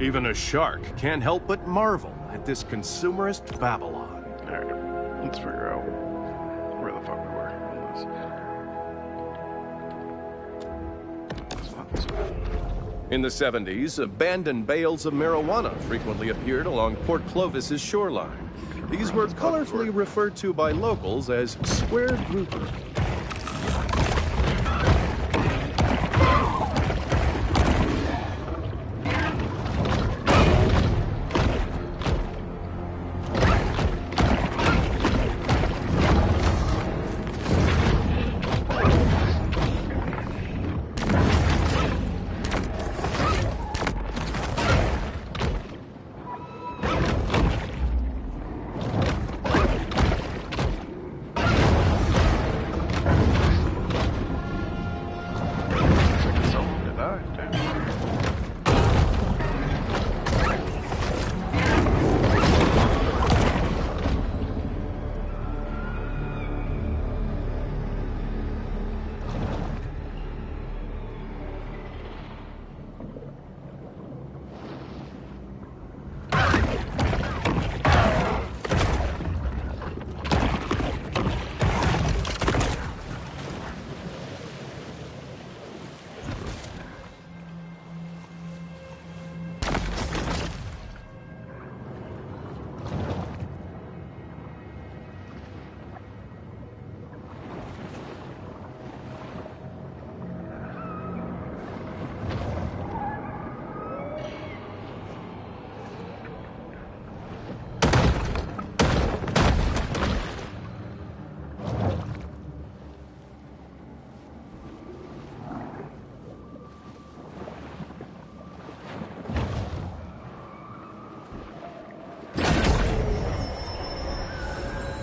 Even a shark can't help but marvel at this consumerist Babylon. Alright, let's figure out where the fuck we were on this. It's not this way. In the 70s, abandoned bales of marijuana frequently appeared along Port Clovis's shoreline. These were colorfully referred to by locals as square grouper.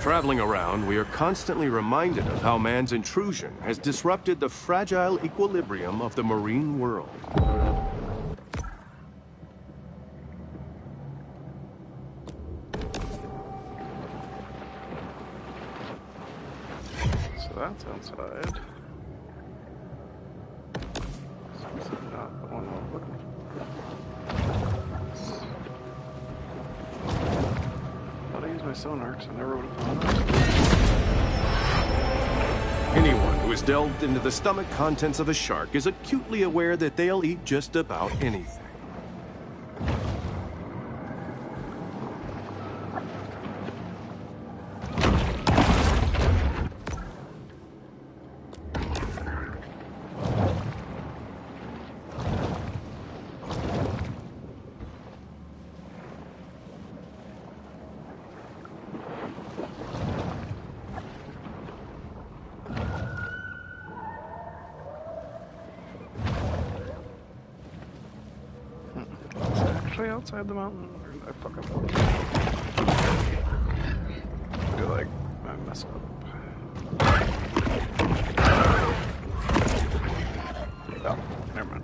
Traveling around, we are constantly reminded of how man's intrusion has disrupted the fragile equilibrium of the marine world. So that's outside. So this is not the one I'm looking for. I use my sonar because I never would have thought of it. Anyone who has delved into the stomach contents of a shark is acutely aware that they'll eat just about anything. Outside the mountain, or did I fuck up? I feel like I messed up. Oh, never mind.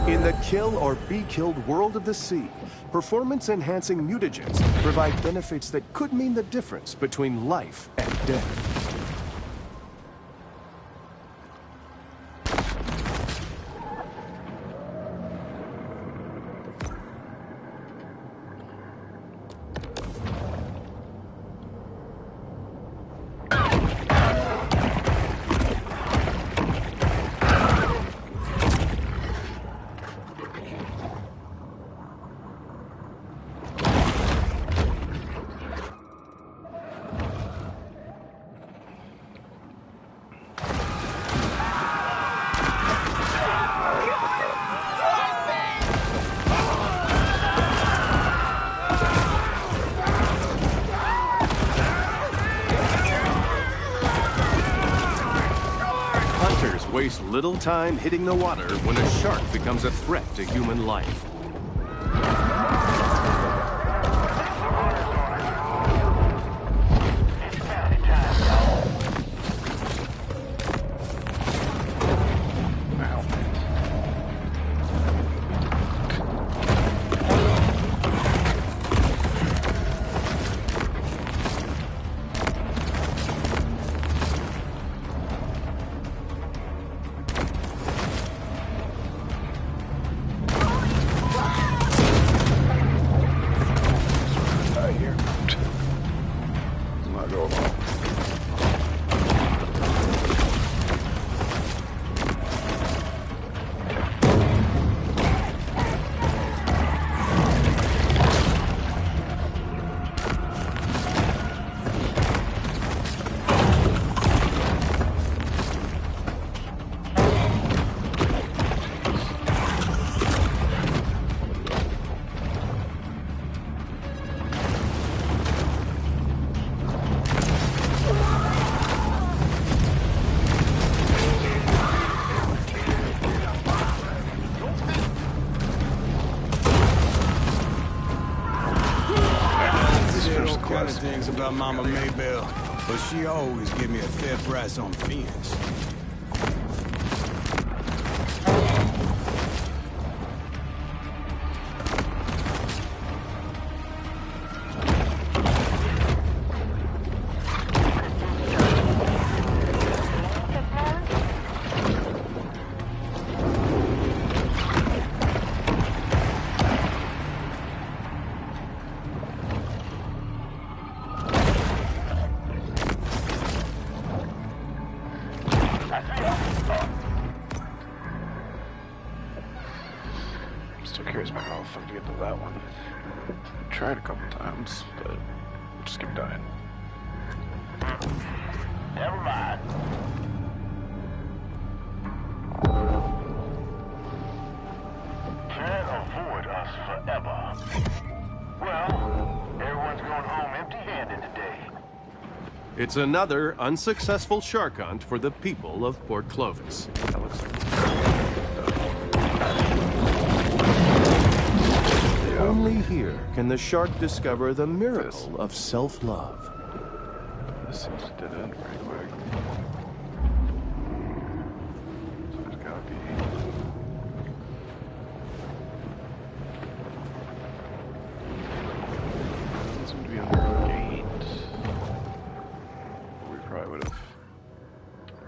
In the kill or be killed world of the sea, performance-enhancing mutagens provide benefits that could mean the difference between life and death. Waste little time hitting the water when a shark becomes a threat to human life. kind of things about Mama Maybell, but she always give me a fair price on Phoenix. Still curious about how the fuck to get to that one. Tried a couple times, but just keep dying. Never mind. Can't avoid us forever. Well, everyone's going home empty-handed today. It's another unsuccessful shark hunt for the people of Port Clovis. That looks like Only here can the shark discover the miracle of self-love. this seems to dead end pretty quick. So there's gotta be. Doesn't seem to be under a gate. We probably would have.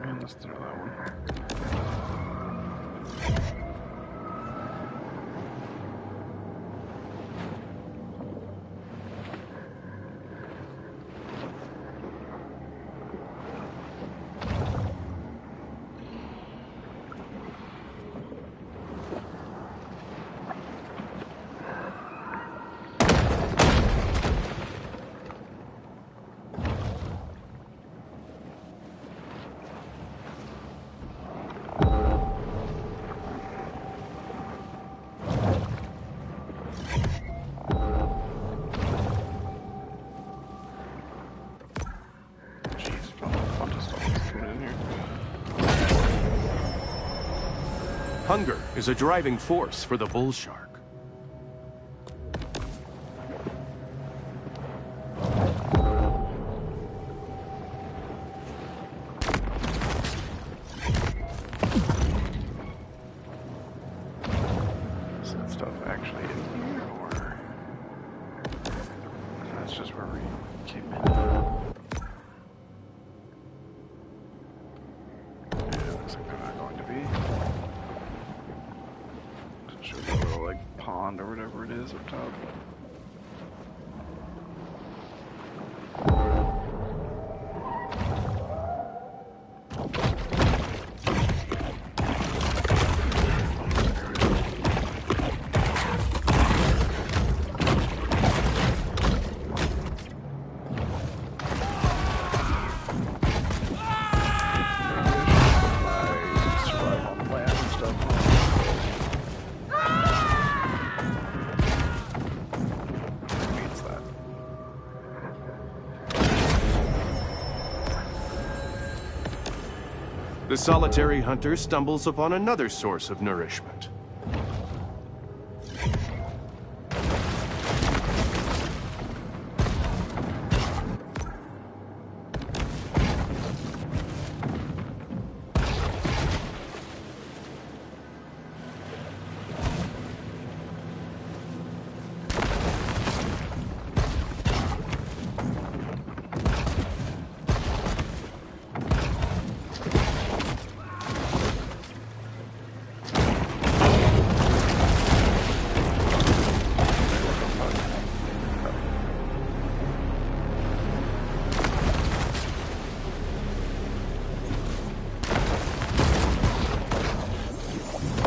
Man, let's do that one. Hunger is a driving force for the bull shark. Is that stuff actually in here, or that's just where we came in? Yeah, looks like they're not going to be. Show that little like pond or whatever it is up top. Survive on the land and stuff. Means that. The solitary hunter stumbles upon another source of nourishment.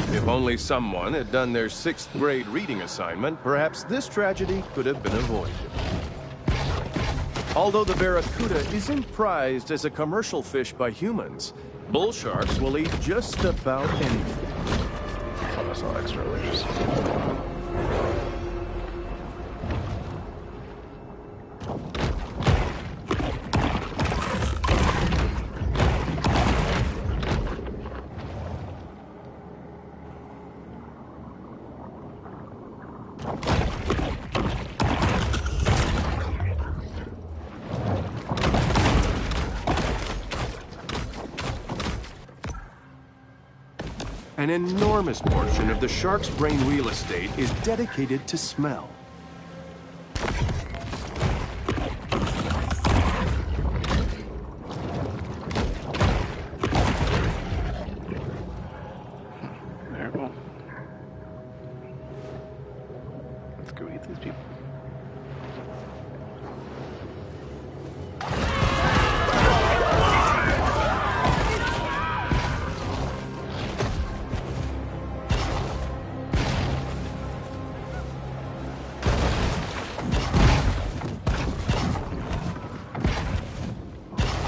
If only someone had done their 6th grade reading assignment, perhaps this tragedy could have been avoided. Although the barracuda isn't prized as a commercial fish by humans, bull sharks will eat just about anything. I thought I saw extra leaves. An enormous portion of the shark's brain real estate is dedicated to smell. There we go. Let's go eat these people.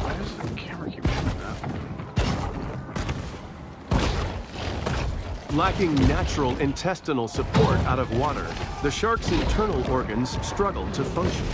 Why does the camera keep doing that? Lacking natural intestinal support out of water, the shark's internal organs struggle to function.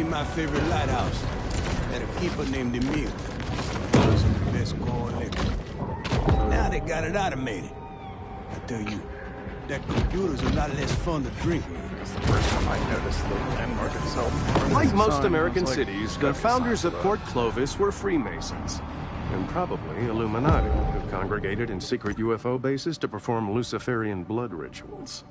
My favorite lighthouse. Had a keeper named Emil. Was the best gold liquor. Now they got it automated. I tell you, that computer's a lot less fun to drink with. It's the first time I noticed the landmark itself. Like most American cities, the founders of Port Clovis were Freemasons, and probably Illuminati, who congregated in secret UFO bases to perform Luciferian blood rituals.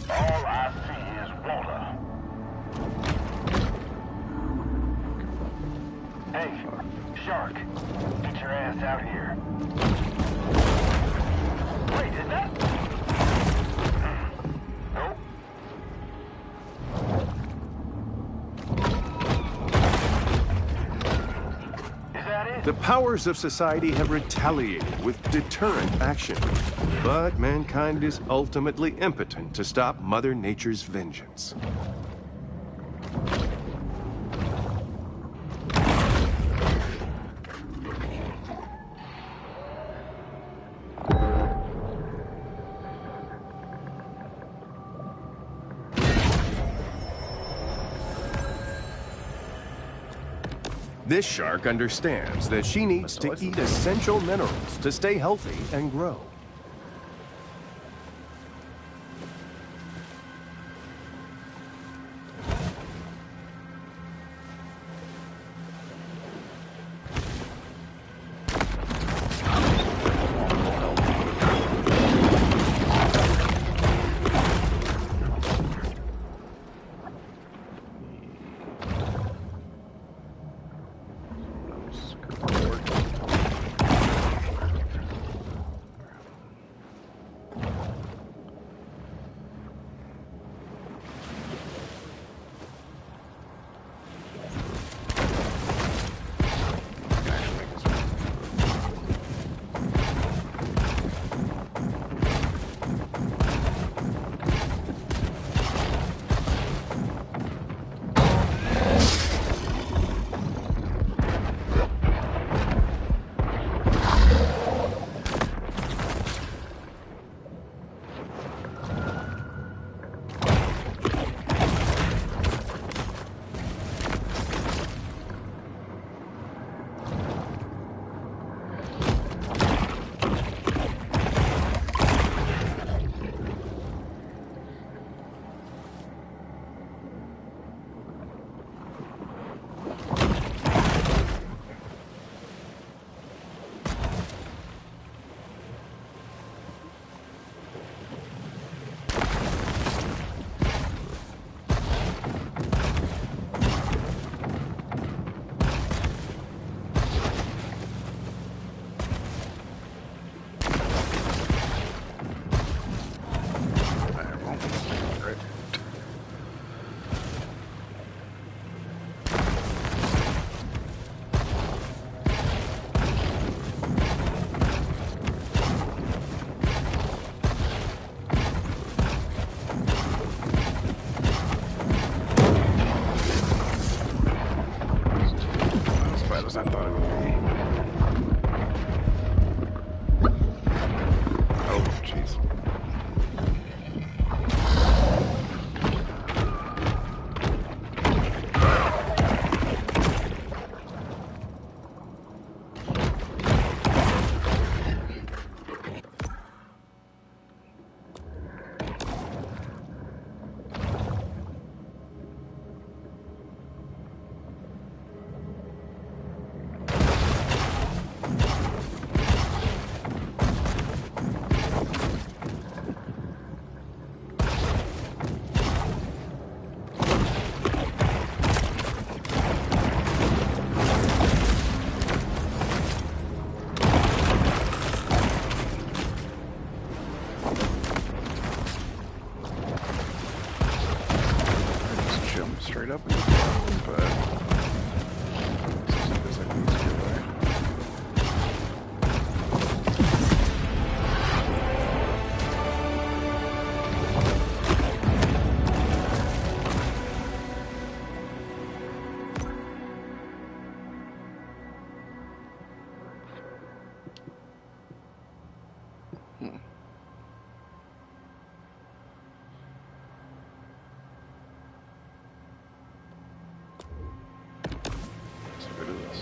All I see is water. Hey, shark, get your ass out here. Wait, is that? Nope. Is that it? The powers of society have retaliated with deterrent action, but mankind is ultimately impotent to stop Mother Nature's vengeance. This shark understands that she needs to eat essential minerals to stay healthy and grow. Just jump straight up into the problem, but there's like an easier way. Let's get rid of this.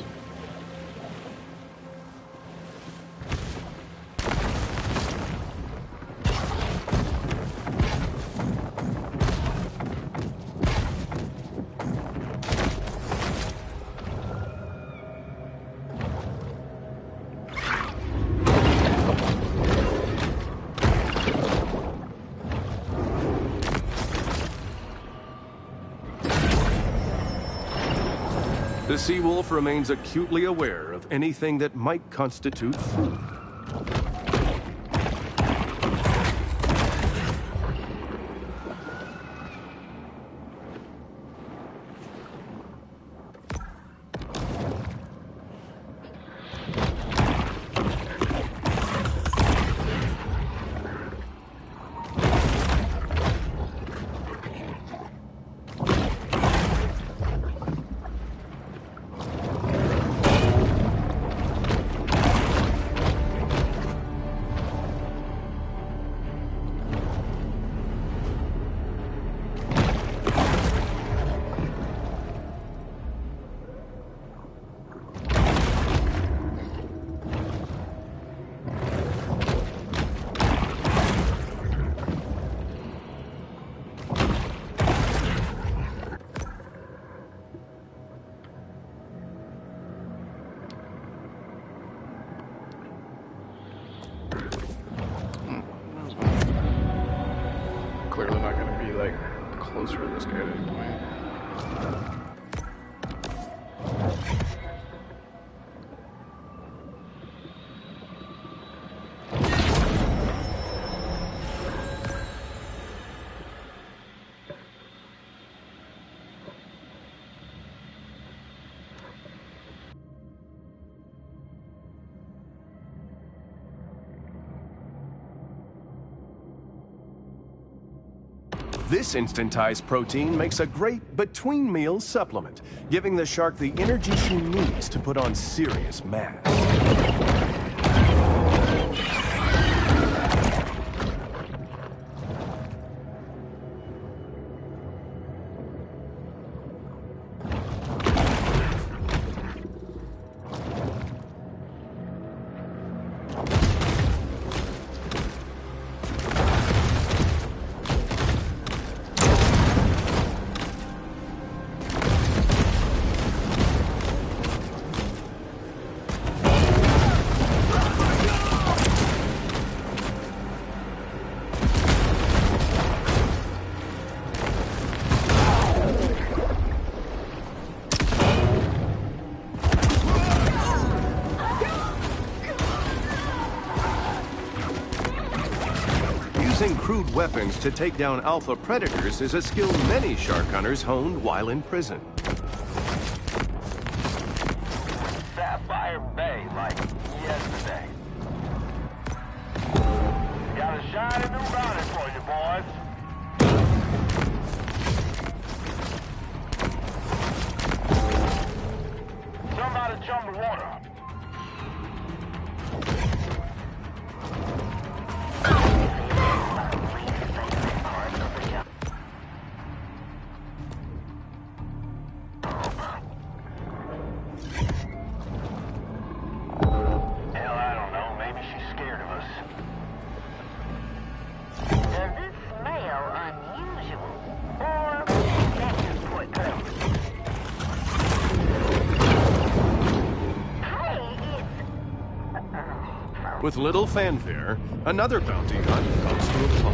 The sea wolf remains acutely aware of anything that might constitute food. Clearly not going to be like closer to this guy at any point. This instantized protein makes a great between-meal supplement, giving the shark the energy she needs to put on serious mass. Using crude weapons to take down alpha predators is a skill many shark hunters honed while in prison. Sapphire Bay like yesterday. Got a shiny new bounty for you, boys. Somebody jump the water. Hell, I don't know. Maybe she's scared of us. Does this smell unusual? Or is that just Port Cove? Hey, it's... With little fanfare, another bounty hunt comes to a close.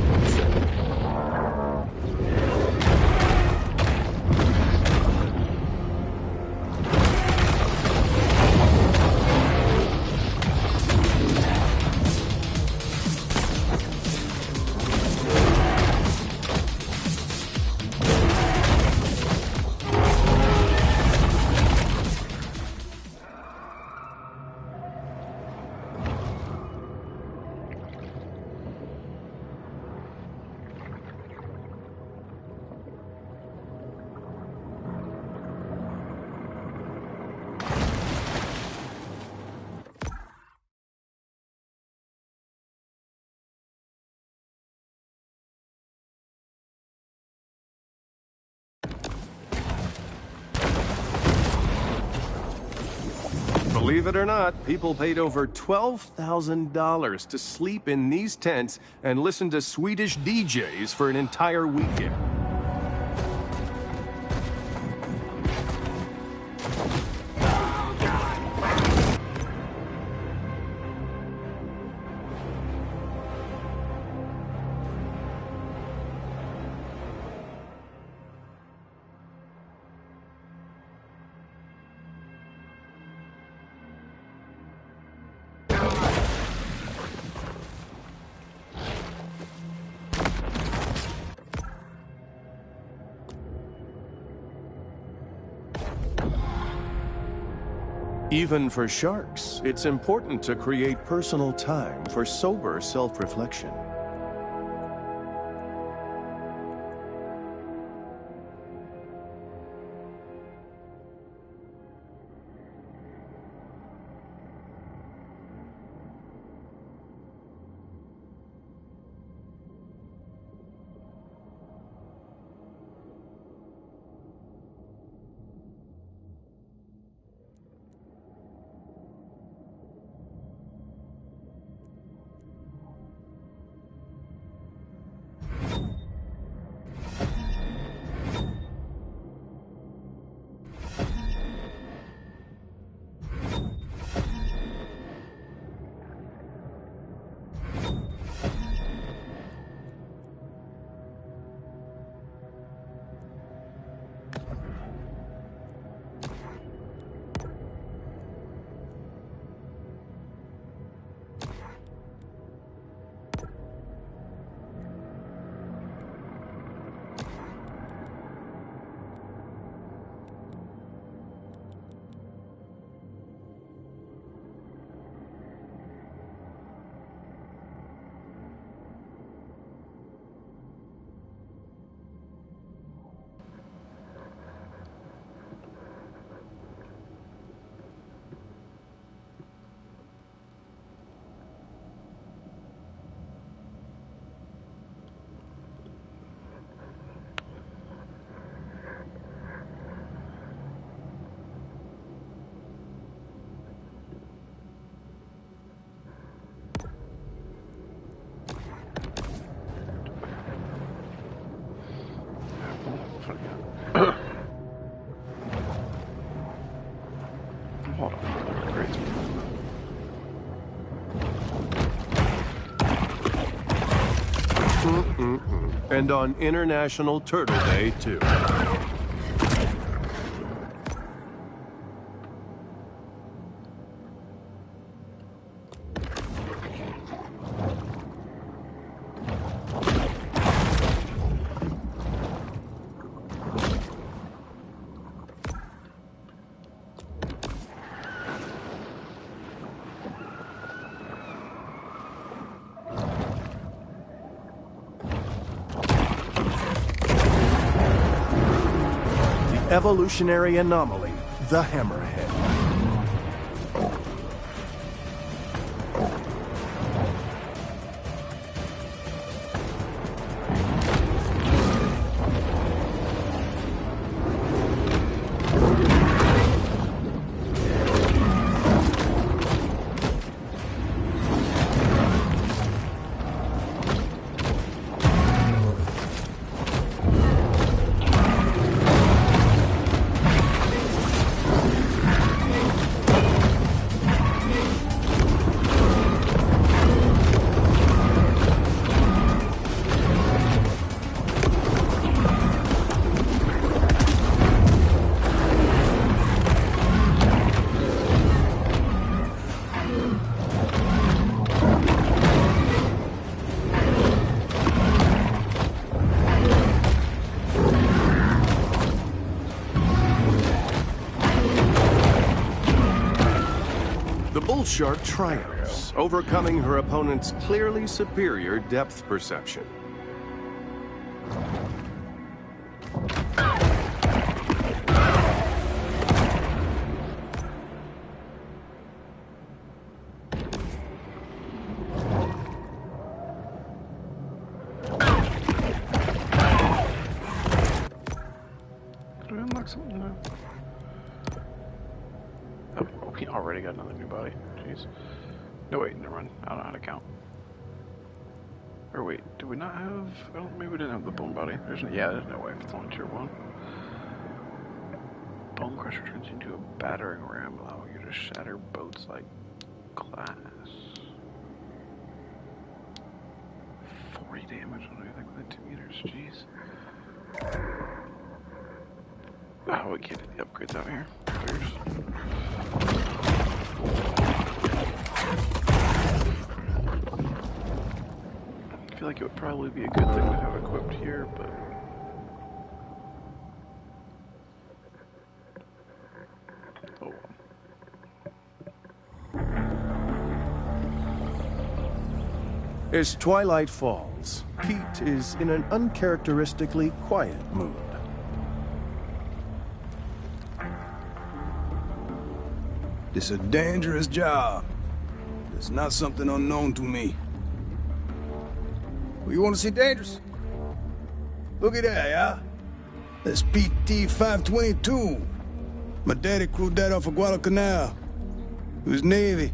Believe it or not, people paid over $12,000 to sleep in these tents and listen to Swedish DJs for an entire weekend. Even for sharks, it's important to create personal time for sober self-reflection. Hold on. Great. And on International Turtle Day, too. Evolutionary anomaly, the hammerhead. The bull shark triumphs, overcoming her opponent's clearly superior depth perception. Did I unlock something now? Oh, okay. We already got another new body. Jeez. No, wait, never mind. I don't know how to count. Or wait, do we not have... Oh, maybe we didn't have the bone body. There's no way if it's only tier 1. Bone crusher turns into a battering ram, allowing you to shatter boats like glass. 40 damage on anything within 2 meters, jeez. Oh, we can't do the upgrades out here. I feel like it would probably be a good thing to have equipped here, but... Oh. As twilight falls, Pete is in an uncharacteristically quiet mood. It's a dangerous job. It's not something unknown to me. Well, you want to see dangerous? Look at that, yeah? That's PT 522. My daddy crewed that off of Guadalcanal. He was Navy.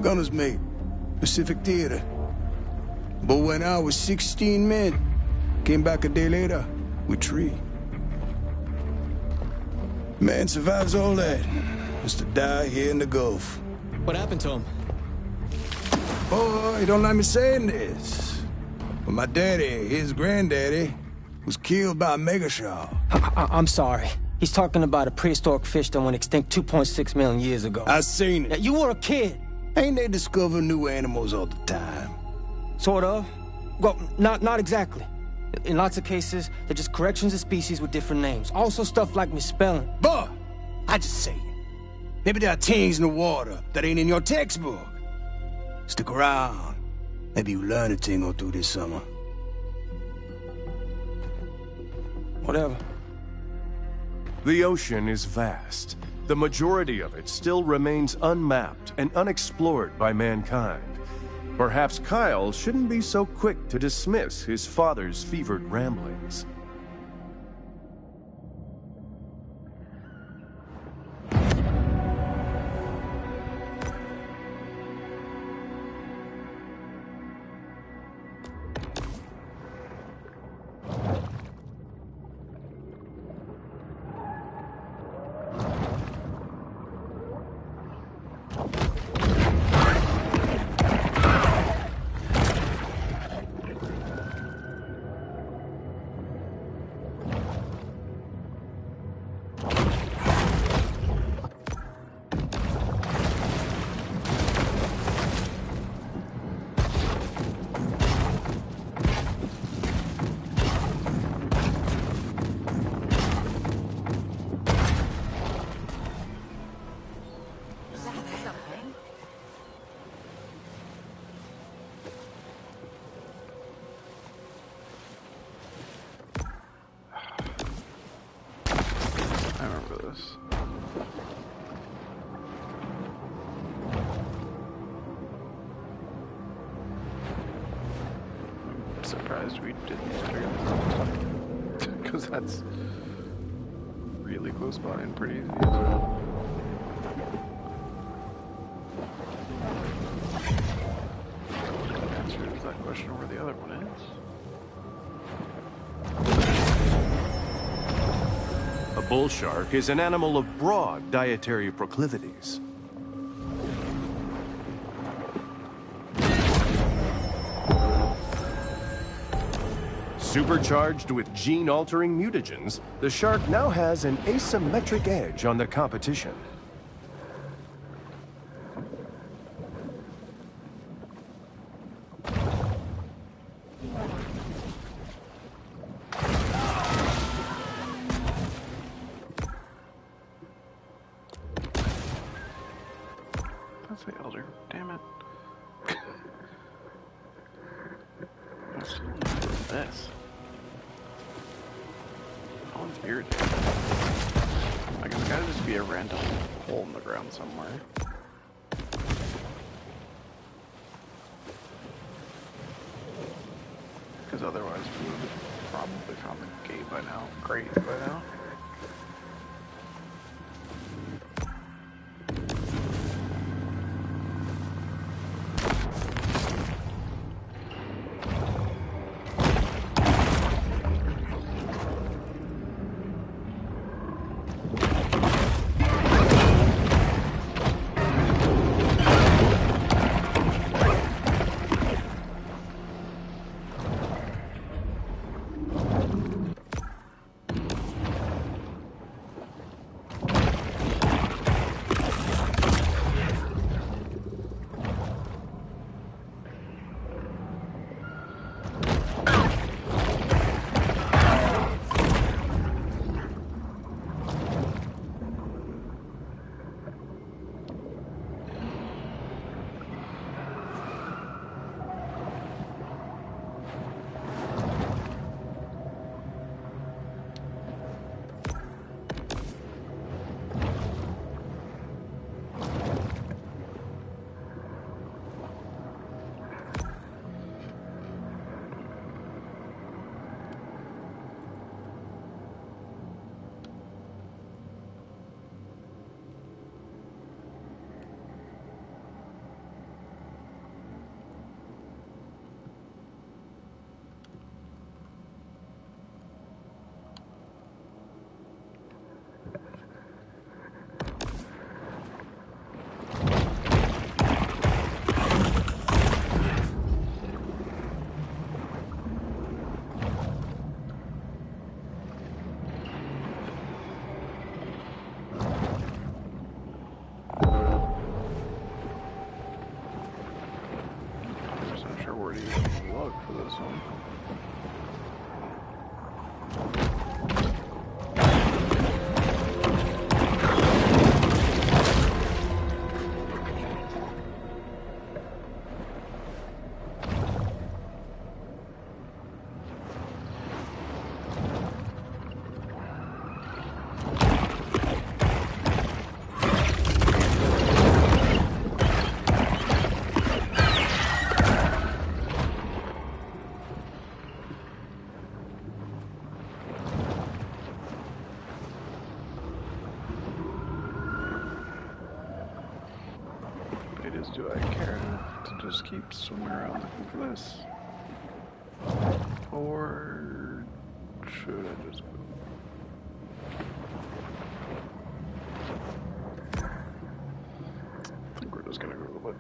Gunner's mate. Pacific Theater. But when I was 16 men, came back a day later with 3. Man survives all that. Just to die here in the Gulf. What happened to him? Boy, you don't like me saying this. But my daddy, his granddaddy, was killed by a mega shark. I'm sorry. He's talking about a prehistoric fish that went extinct 2.6 million years ago. I seen it. Now, you were a kid. Ain't they discover new animals all the time? Sort of. Well, not exactly. In lots of cases, they're just corrections of species with different names. Also stuff like misspelling. But I just say it. Maybe there are things in the water that ain't in your textbook. Stick around. Maybe you learn a thing or two this summer. Whatever. The ocean is vast. The majority of it still remains unmapped and unexplored by mankind. Perhaps Kyle shouldn't be so quick to dismiss his father's fevered ramblings. Surprised we didn't figure this out. Because that's really close by and pretty easy as well. The answer is that question where the other one is. A bull shark is an animal of broad dietary proclivities. Supercharged with gene-altering mutagens, the shark now has an asymmetric edge on the competition. That's the elder. Damn it. What's this? That one's irritating. Like, it's gotta just be a random hole in the ground somewhere. Because otherwise we would have probably found the gate by now. Great by now. for this one. Do I care to just keep swimming around looking for this? Or should I just go? I think we're just gonna Google it.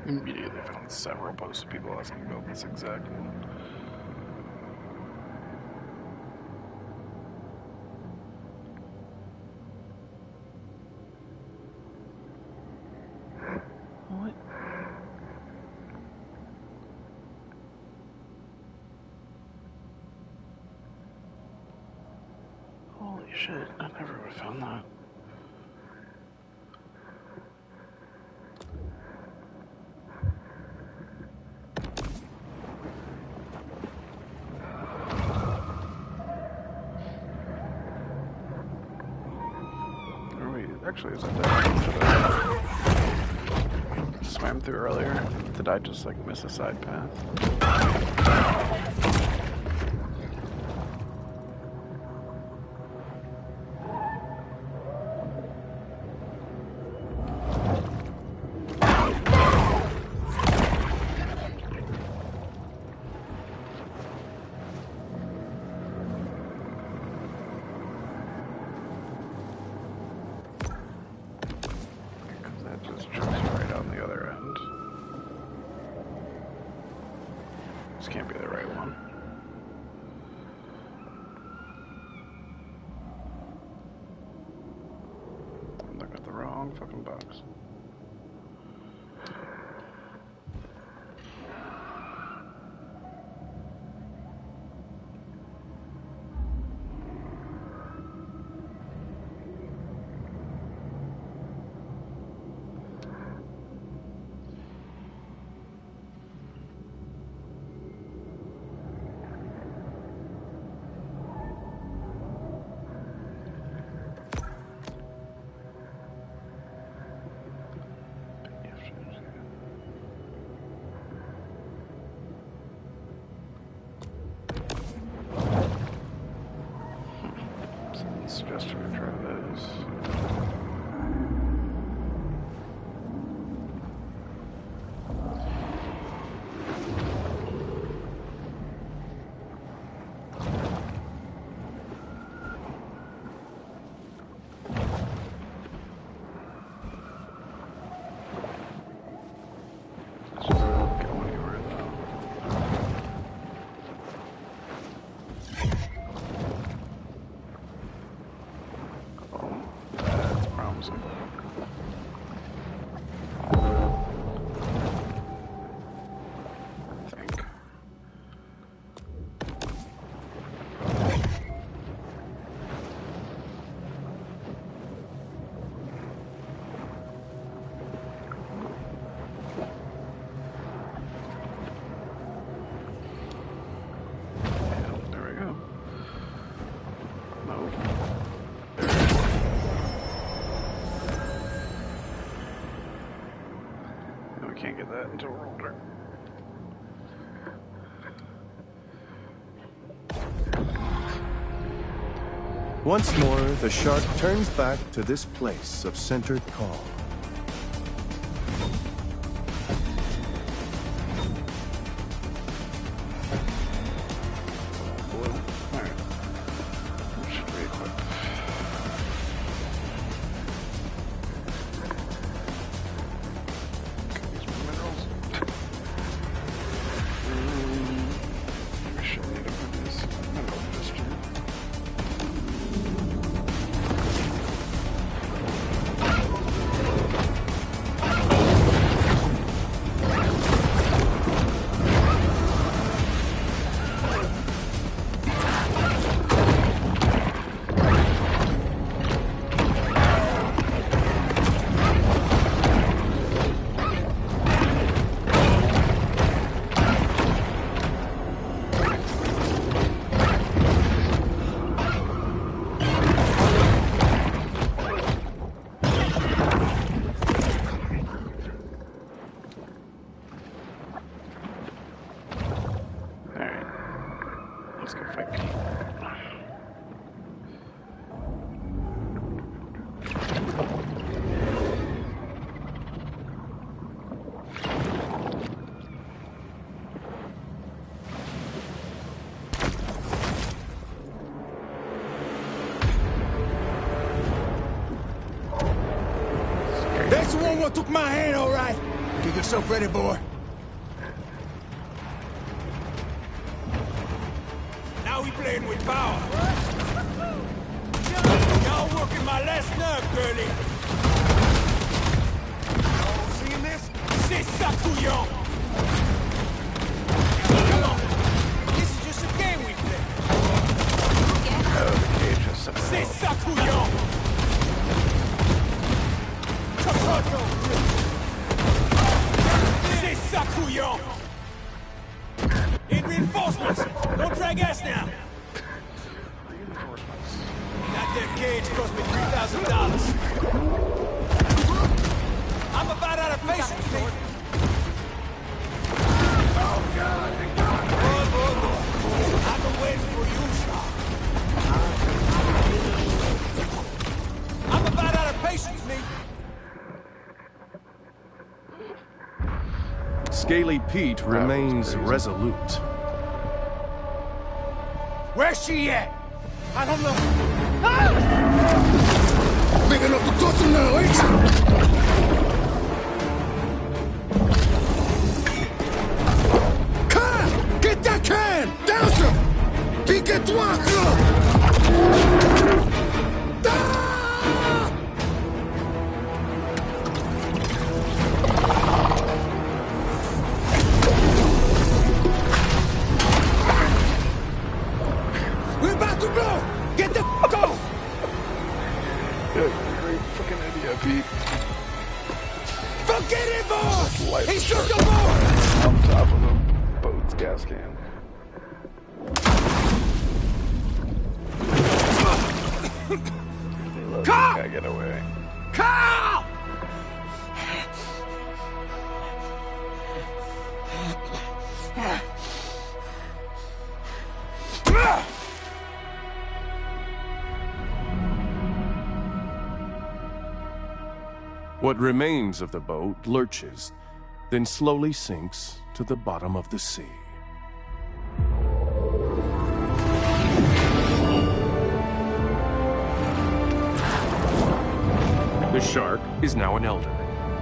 Immediately found several posts of people asking about this exact one. What? Holy shit, I never would have found that. Actually, is that I swam through earlier? Did I just like miss a side path? This can't be the right one. I'm looking at the wrong fucking box. Suggested we try those. Can't get that until we're older. Once more, the shark turns back to this place of centered calm. That's the one what took my hand, all right. Get yourself ready, boy. Now we playing with power. Y'all working my last nerve, girlie. Y'all seeing this? C'est ça, couillon! Come on. This is just a game we play. C'est ça, couillon! C'est ça, couillon! Need reinforcements! Don't drag ass now! That there cage cost me $3,000. I'm about out of patience, Lord. Oh, God. Boy. I've been waiting for you, Shaw. I'm about out of patience, me. Scaly Pete remains resolute. Where's she at? I don't know. Big enough to toss him now, ain't you? Can! Get that can! Down, sir! Pique-toi, club! We're about to blow! Get the f*** off! Great fucking idea, Pete. Forget it, boy! Light He's the just shark a boy! on top of the boat's gas can. Carl! Gotta get away. Carl! What remains of the boat lurches, then slowly sinks to the bottom of the sea. The shark is now an elder,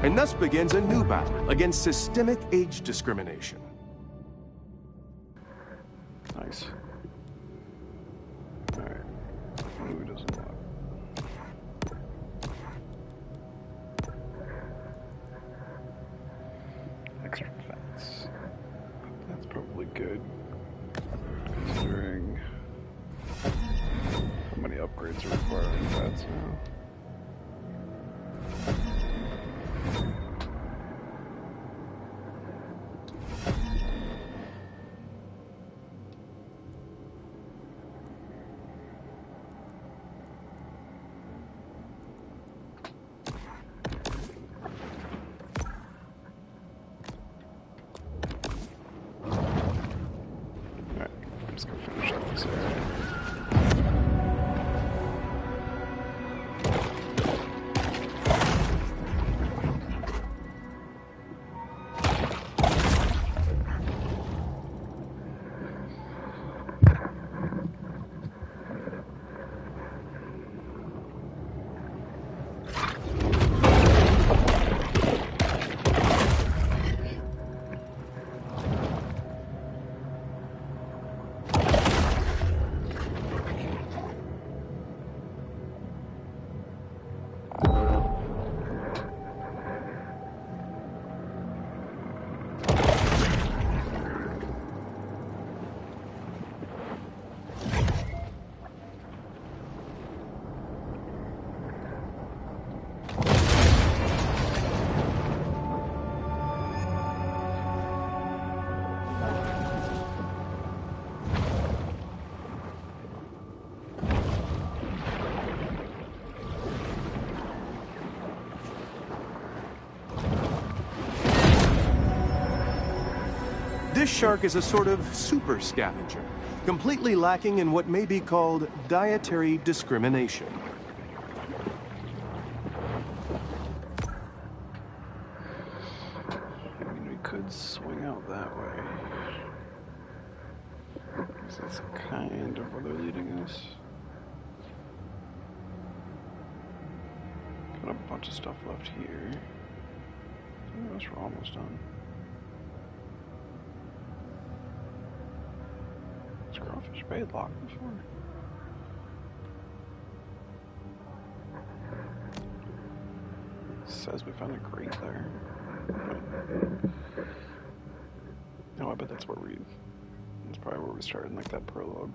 and thus begins a new battle against systemic age discrimination. Nice. Alright. Who doesn't want? Extra fence. That's probably good, considering how many upgrades are required in fence now. Alright, I'm just gonna finish up this area. This shark is a sort of super scavenger, completely lacking in what may be called dietary discrimination. I mean, we could swing out that way. Because that's kind of where they're leading us. a bunch of stuff left here. I guess we're almost done. Has Crawfish Bay locked before? It says we found a grate there. No, I bet that's probably where we started in like that prologue.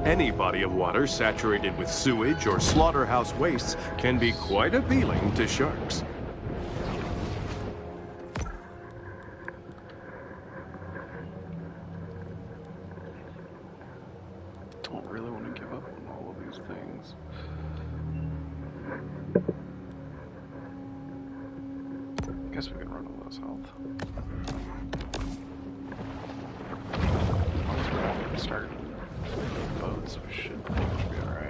Any body of water saturated with sewage or slaughterhouse wastes can be quite appealing to sharks. Don't really want to give up on all of these things. I guess we can run a less health. Once we're out and start flipping boats, we should pretty much be alright.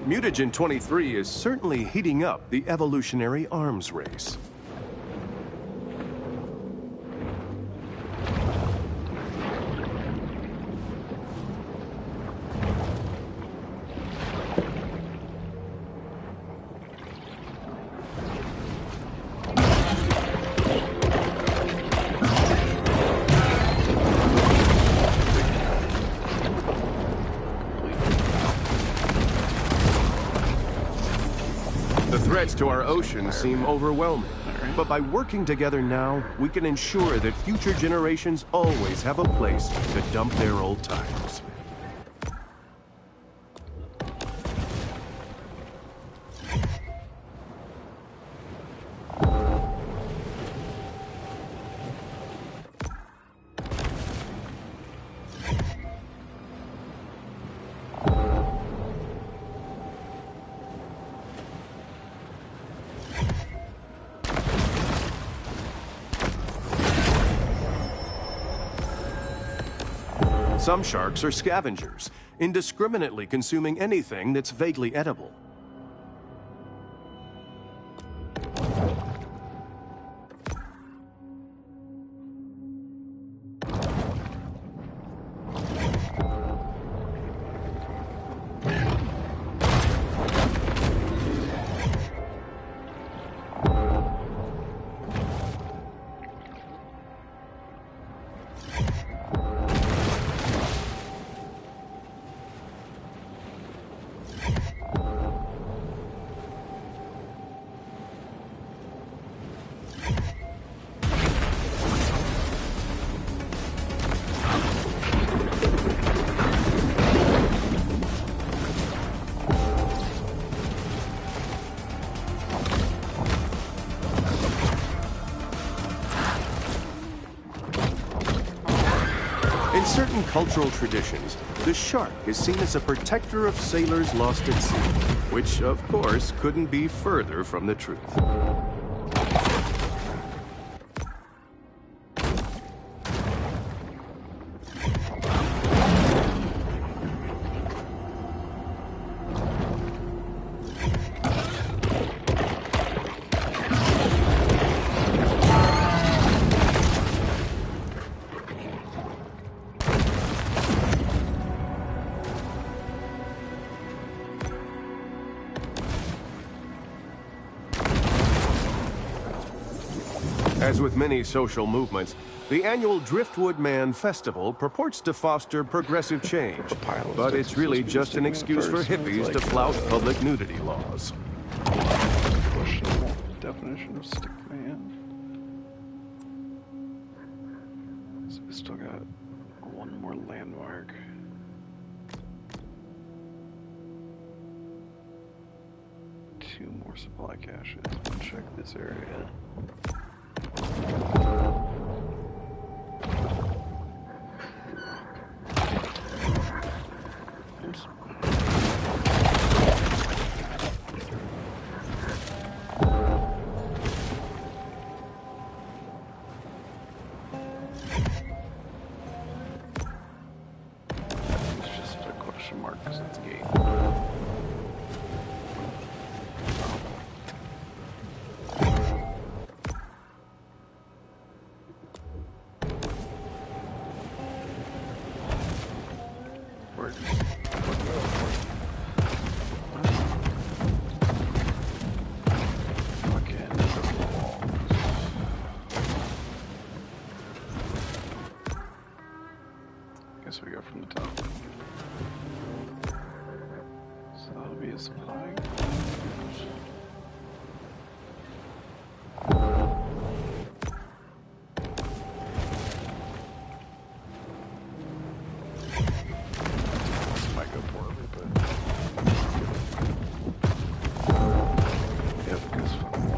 Mutagen 23 is certainly heating up the evolutionary arms race. Threats to our ocean seem overwhelming, but by working together now, we can ensure that future generations always have a place to dump their old tires. Some sharks are scavengers, indiscriminately consuming anything that's vaguely edible. In certain cultural traditions, the shark is seen as a protector of sailors lost at sea, which, of course, couldn't be further from the truth. As with many social movements, the annual Driftwood Man Festival purports to foster progressive change, but it's really just an excuse for hippies to flout public nudity laws. Questionable definition of stick man. So we still got one more landmark. Two more supply caches. Check this area. Oops. It's just a question mark because it's a gate. Guess we go from the top. So that'll be a supply. Might go poorly, but yeah, because fucking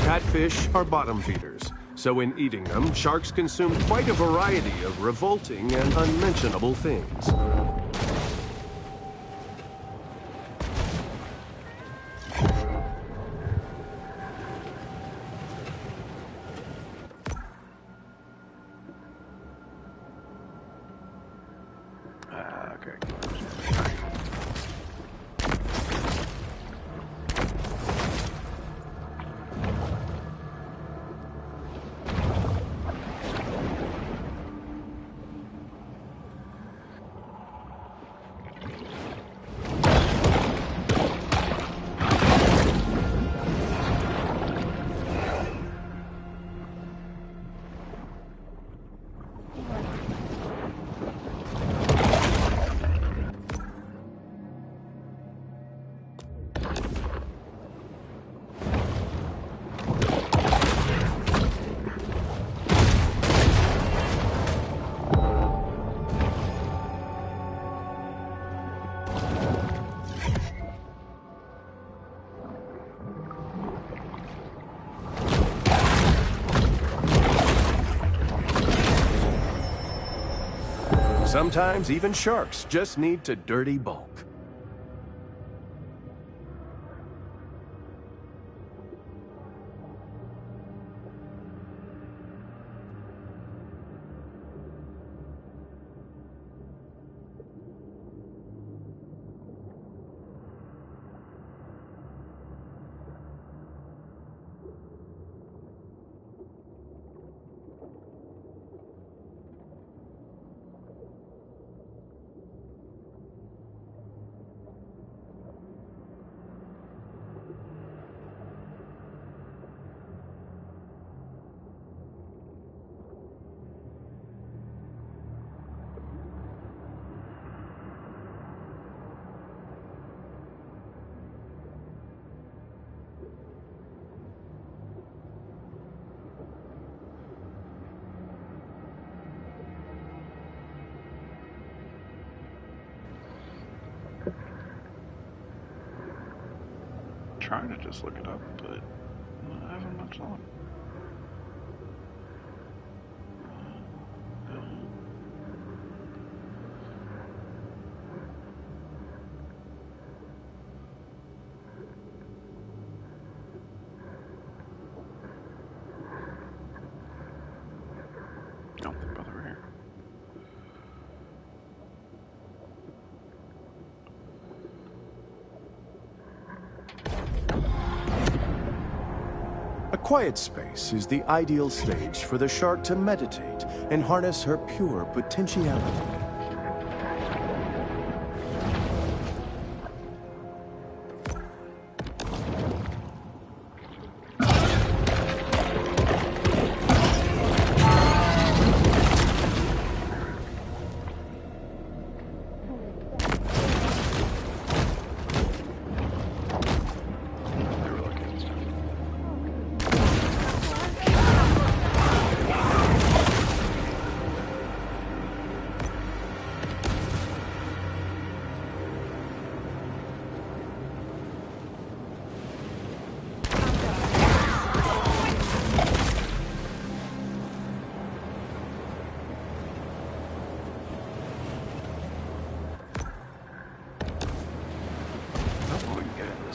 Catfish are bottom feeders, so in eating them, sharks consume quite a variety of revolting and unmentionable things. Okay. Sometimes even sharks just need to dirty bulk. Trying to just look it up, but not having much luck. Don't think about it right here. A quiet space is the ideal stage for the shark to meditate and harness her pure potentiality.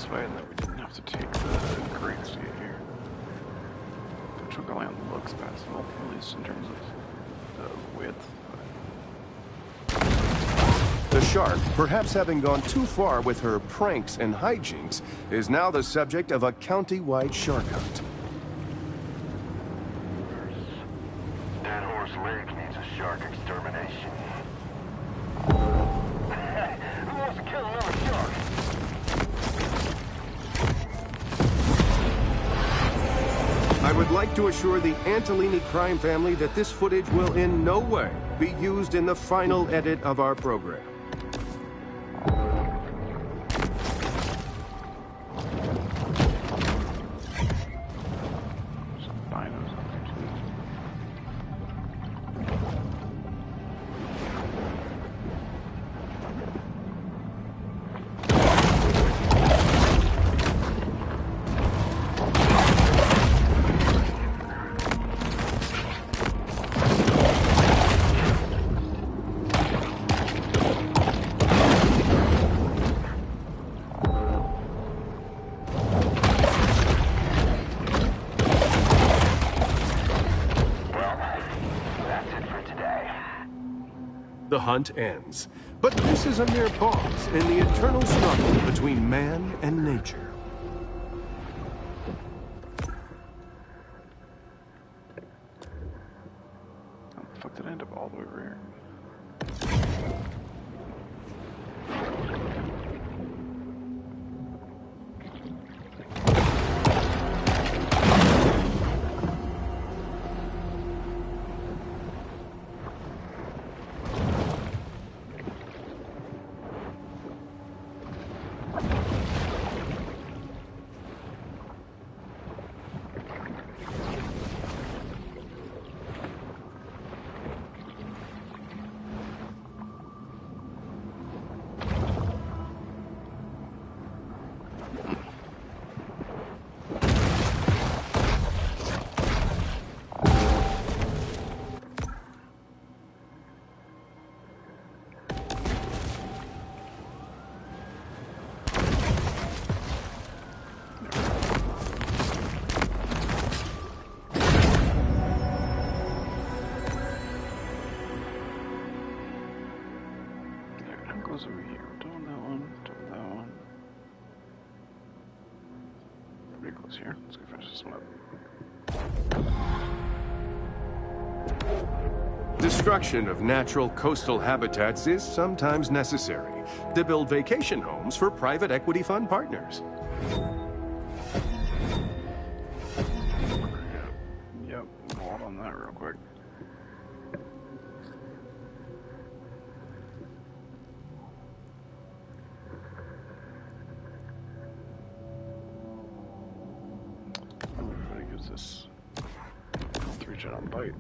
Way that we didn't have to take the crates to get here. Which will go on the looks passable, at least in terms of the width. The shark, perhaps having gone too far with her pranks and hijinks, is now the subject of a county-wide shark hunt. That horse leg needs a shark extermination. Who wants to kill another shark? I would like to assure the Antolini crime family that this footage will in no way be used in the final edit of our program. the hunt ends. But this is a mere pause in the eternal struggle between man and nature. How the fuck did I end up all the way over here? Over here. We're doing that one, doing that one. Pretty close here. Let's go finish this one up. Destruction of natural coastal habitats is sometimes necessary to build vacation homes for private equity fund partners. Yep, hold on that real quick. This 3-jet on bite.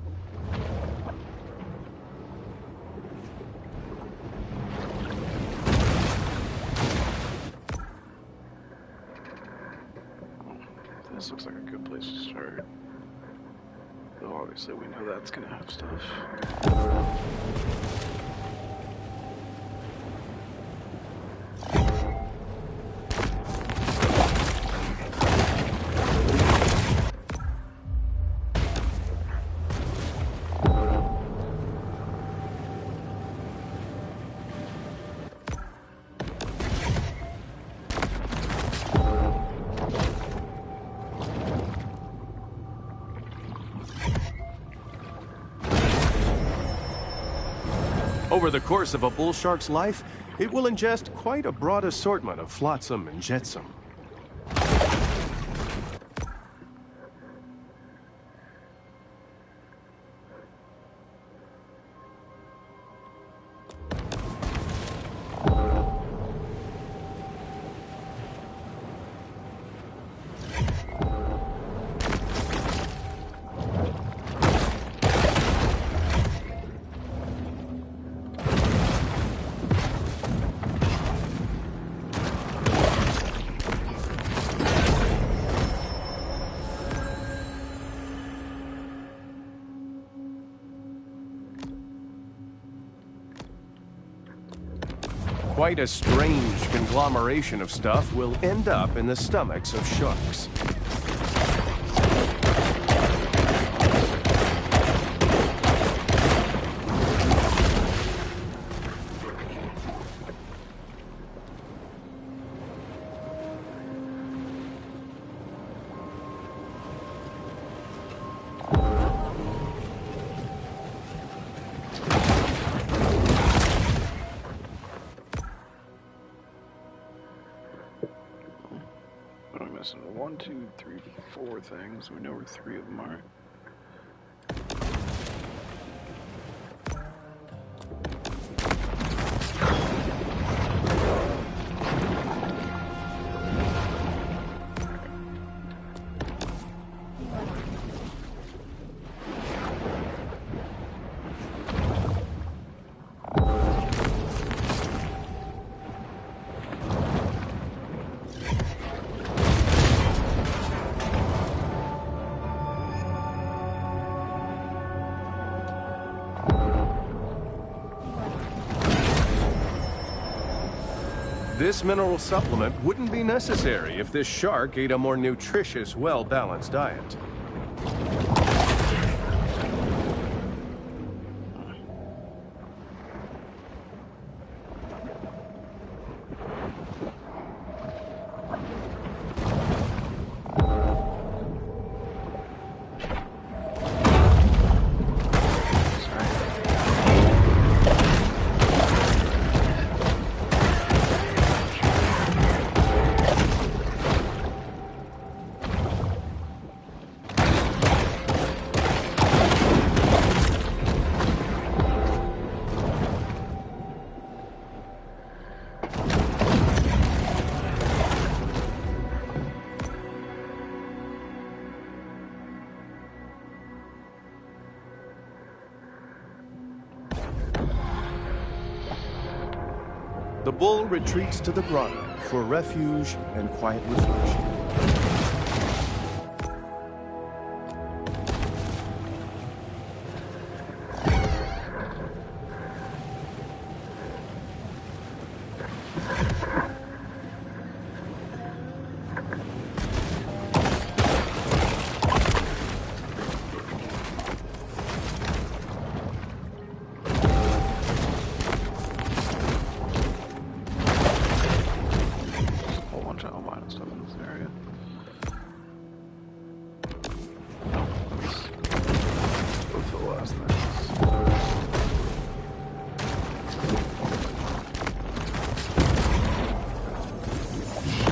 This looks like a good place to start. Though obviously we know that's gonna have stuff. Over the course of a bull shark's life, it will ingest quite a broad assortment of flotsam and jetsam. Quite a strange conglomeration of stuff will end up in the stomachs of sharks. So 1, 2, 3, 4 things. We know where 3 of them are. This mineral supplement wouldn't be necessary if this shark ate a more nutritious, well-balanced diet. The bull retreats to the grotto for refuge and quiet reflection.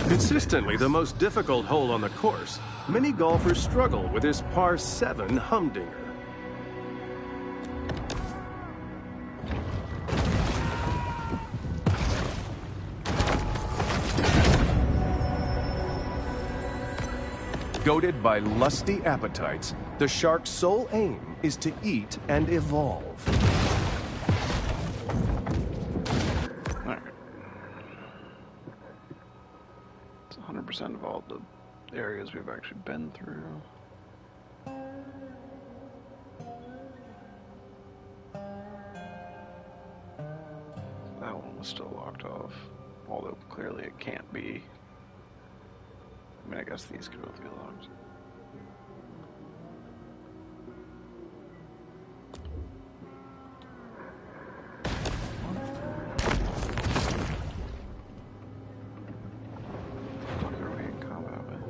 Consistently the most difficult hole on the course, many golfers struggle with this par 7 humdinger. Goaded by lusty appetites, the shark's sole aim is to eat and evolve. It's 100% of all the areas we've actually been through. That one was still locked off, although clearly it can't be. I mean, I guess these could both be locked. What are we in combat with?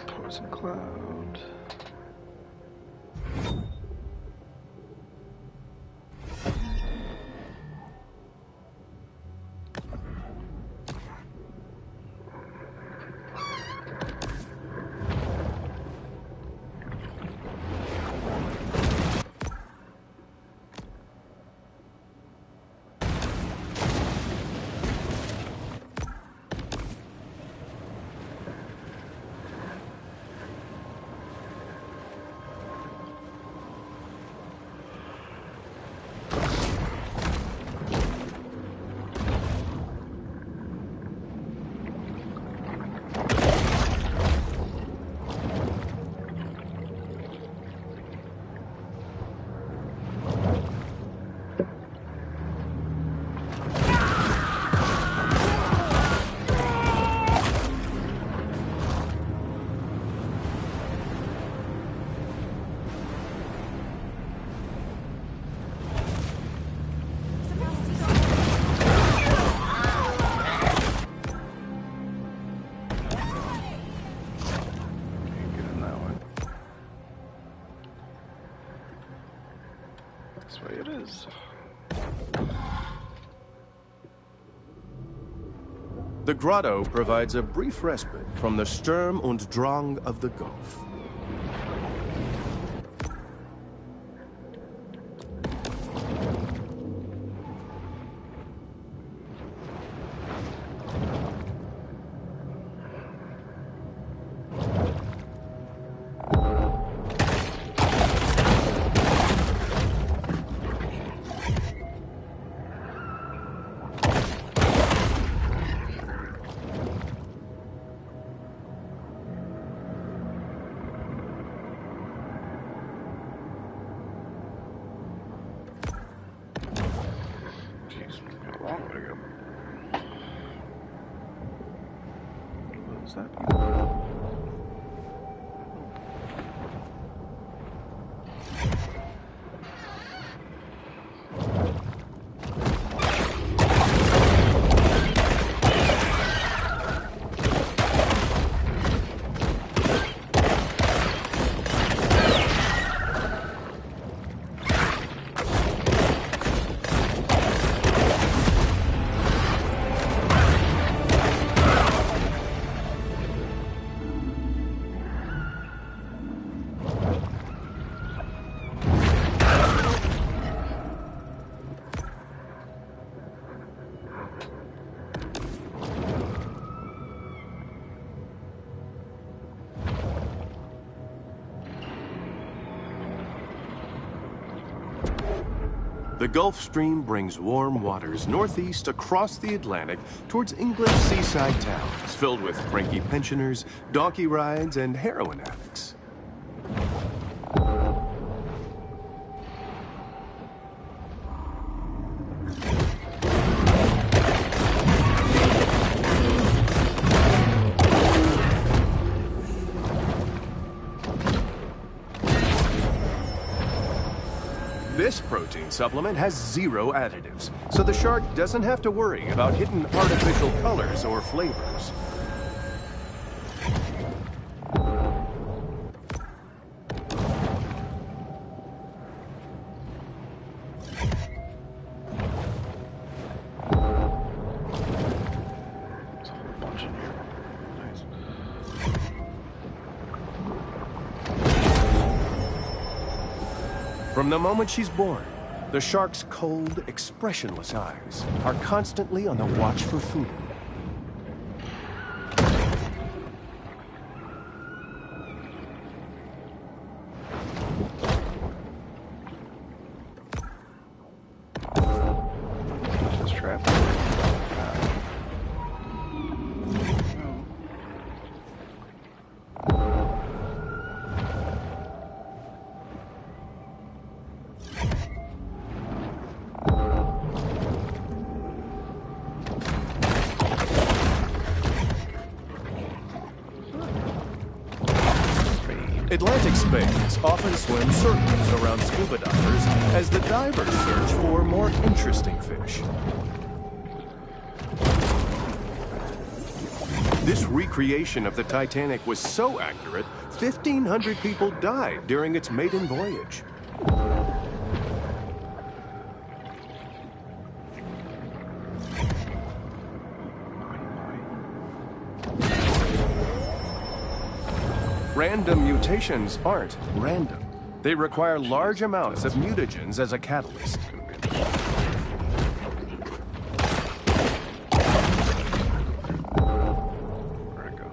Poison cloud. This way it is. The grotto provides a brief respite from the Sturm und Drang of the Gulf. What's that? The Gulf Stream brings warm waters northeast across the Atlantic towards English seaside towns filled with cranky pensioners, donkey rides, and heroin addicts. This protein supplement has 0 additives, so the shark doesn't have to worry about hidden artificial colors or flavors. There's a whole bunch in here. Nice. From the moment she's born, the shark's cold, expressionless eyes are constantly on the watch for food. Just trapped. Atlantic spades often swim circles around scuba divers as the divers search for more interesting fish. This recreation of the Titanic was so accurate, 1,500 people died during its maiden voyage. Random mutations aren't random. They require large amounts of mutagens as a catalyst. Where'd it go?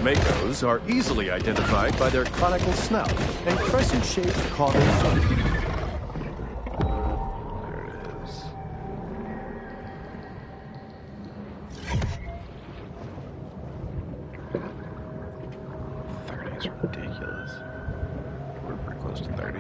Makos are easily identified by their conical snout and crescent-shaped caudal fin. There it is. 30 is ridiculous. We're pretty close to 30.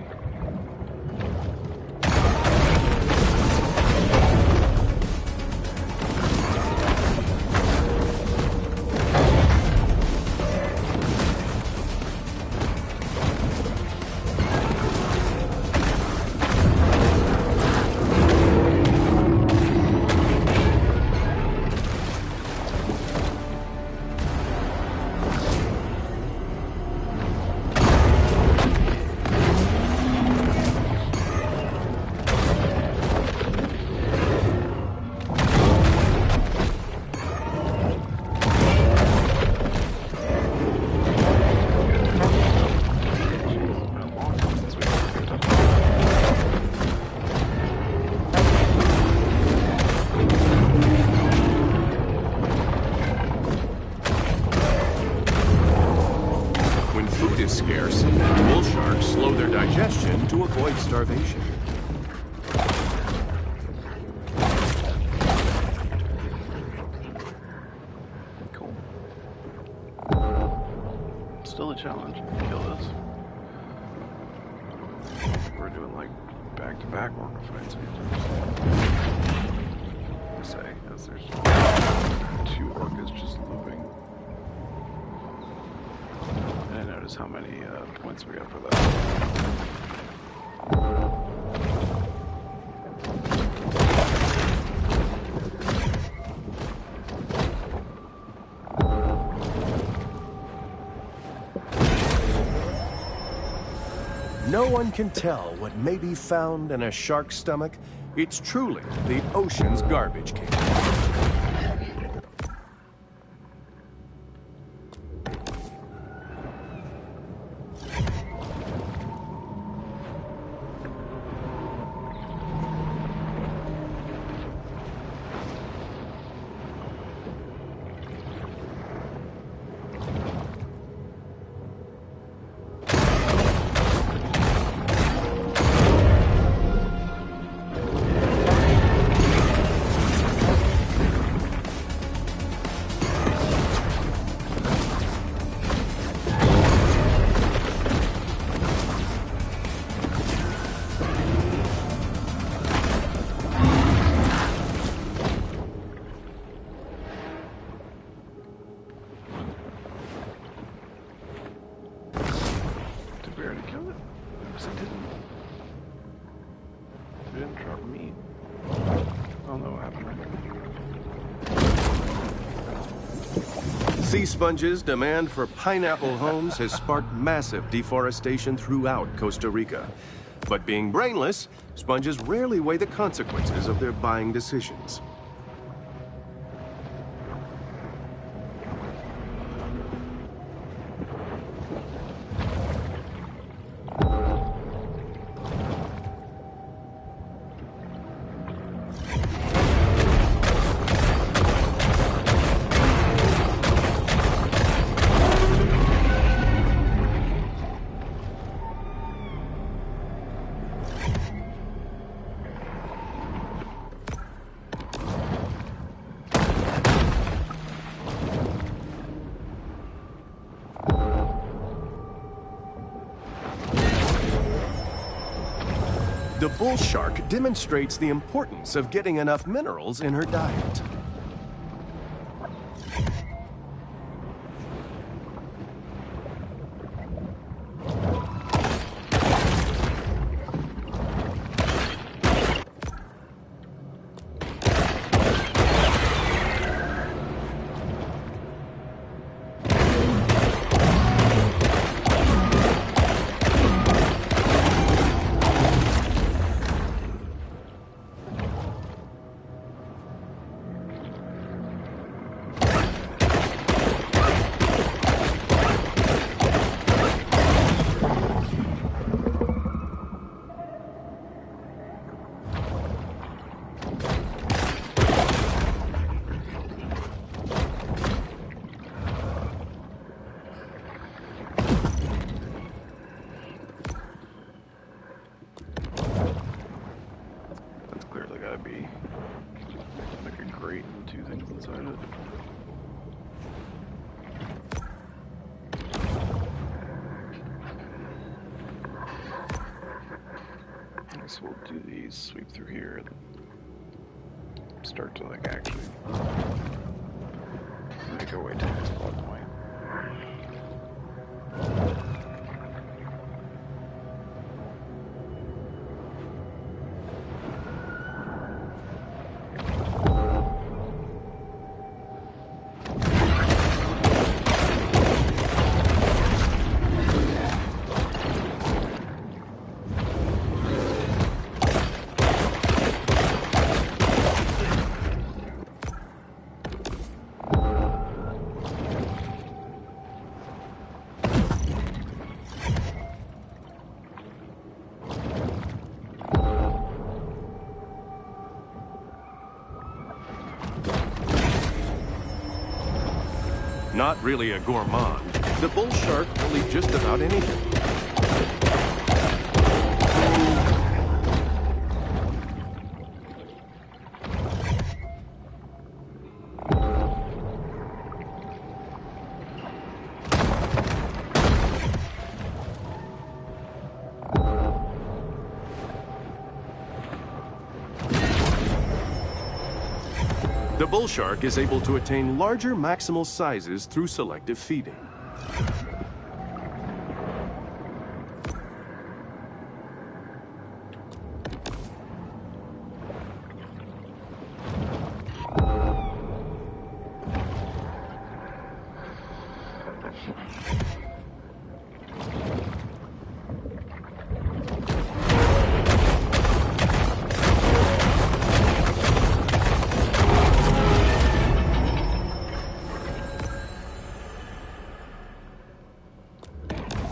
Scarce, bull sharks slow their digestion to avoid starvation. Cool. Still a challenge to kill this. We're doing like back-to-back orca fights to say, as there's 2 orcas just looping. I notice how many points we got for that. No one can tell what may be found in a shark's stomach. It's truly the ocean's garbage can. we already killed it? Oops, it didn't. We didn't drop meat. Oh no, what happened there? Sea sponges' demand for pineapple homes has sparked massive deforestation throughout Costa Rica. But being brainless, sponges rarely weigh the consequences of their buying decisions. The bull shark demonstrates the importance of getting enough minerals in her diet. So we'll do these, sweep through here, and start to like actually make our way to the spawn point. Not really a gourmand, the bull shark will eat just about anything. The bull shark is able to attain larger maximal sizes through selective feeding.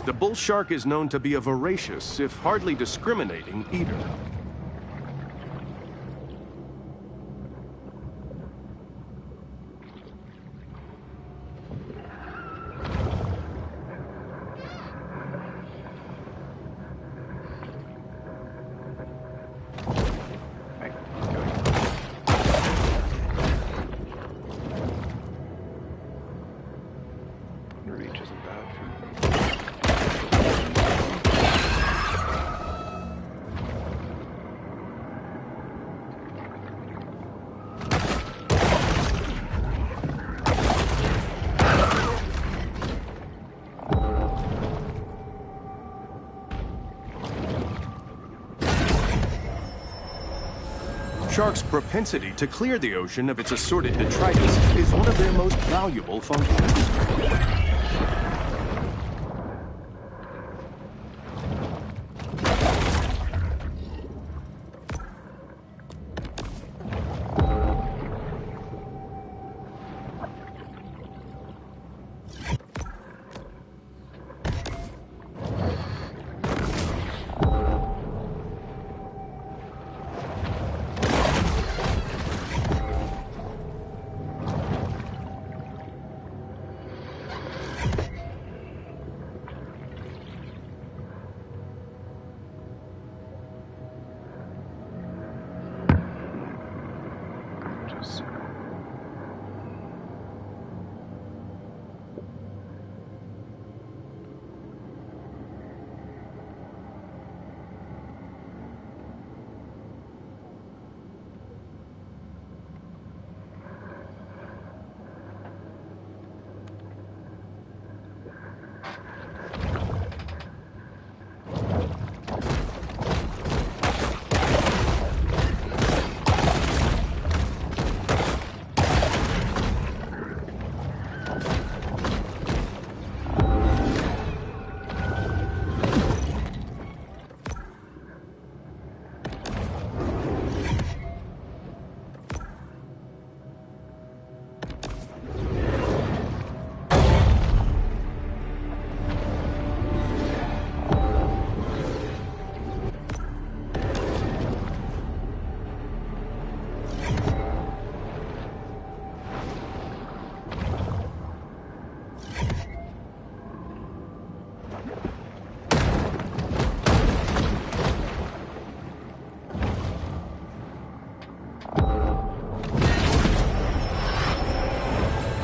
The bull shark is known to be a voracious, if hardly discriminating, eater. Reach isn't bad for shark's propensity to clear the ocean of its assorted detritus is one of their most valuable functions.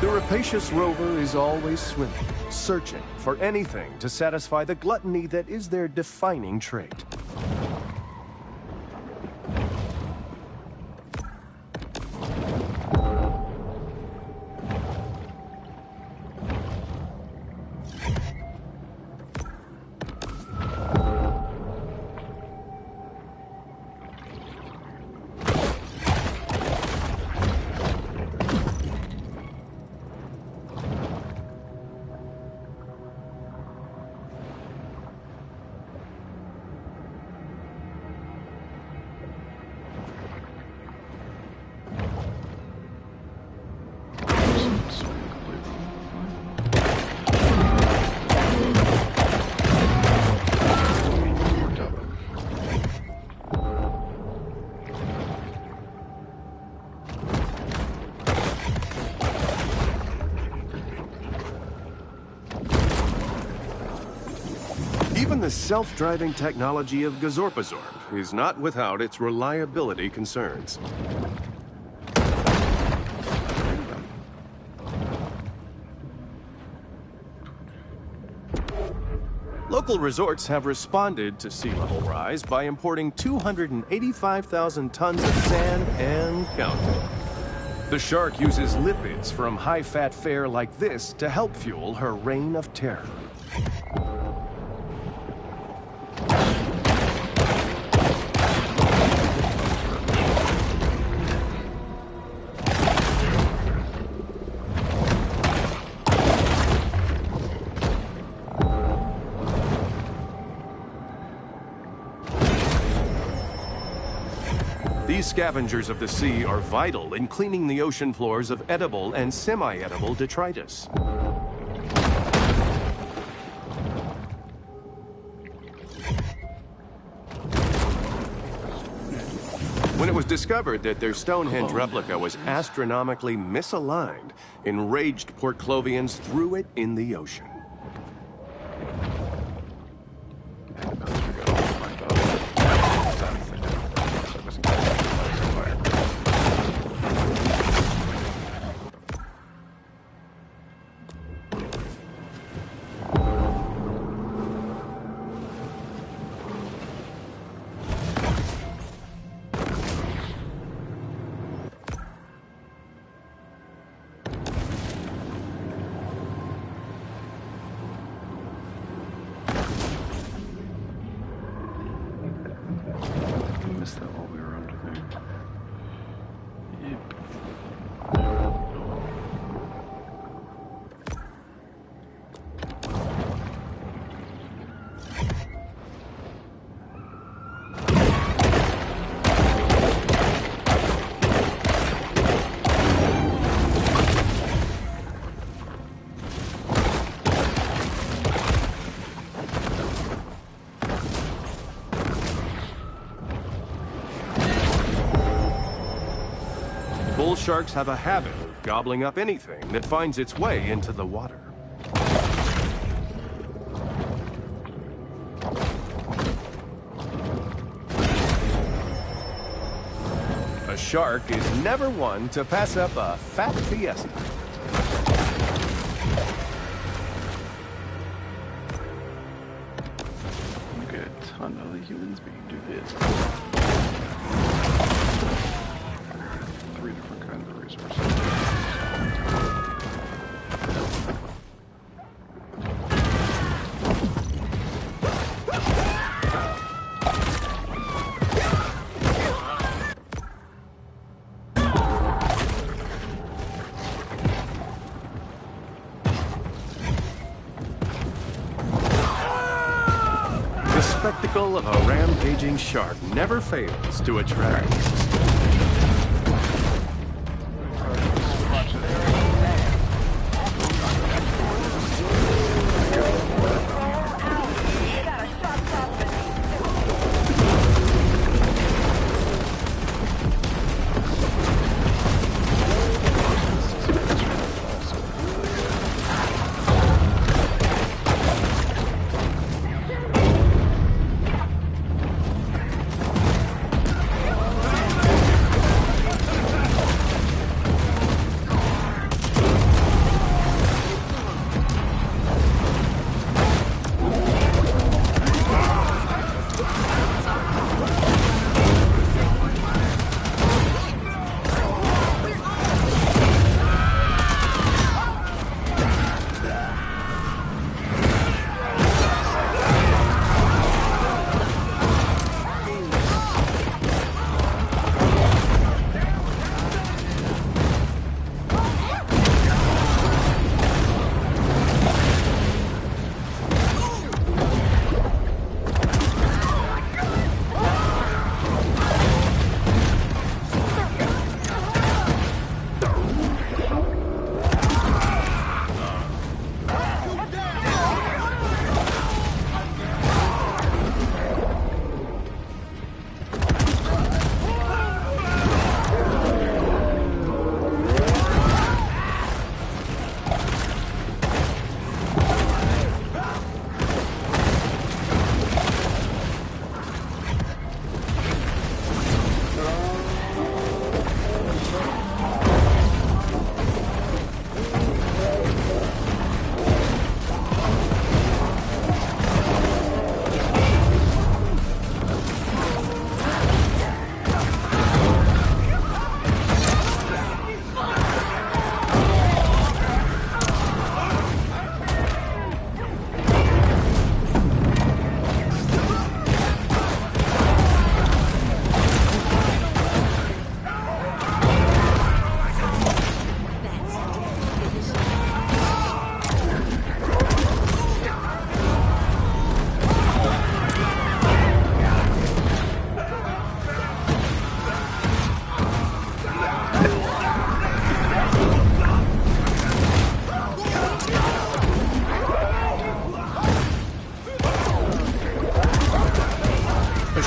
The rapacious rover is always swimming, searching for anything to satisfy the gluttony that is their defining trait. Even the self-driving technology of Gazorpazorp is not without its reliability concerns. Local resorts have responded to sea level rise by importing 285,000 tons of sand and counting. The shark uses lipids from high-fat fare like this to help fuel her reign of terror. These scavengers of the sea are vital in cleaning the ocean floors of edible and semi-edible detritus. When it was discovered that their Stonehenge replica was astronomically misaligned, enraged Port Clovians threw it in the ocean. sharks have a habit of gobbling up anything that finds its way into the water. A shark is never one to pass up a fat fiesta. Look at a ton of the humans being do this. 3 different kinds of resources. The spectacle of a rampaging shark never fails to attract.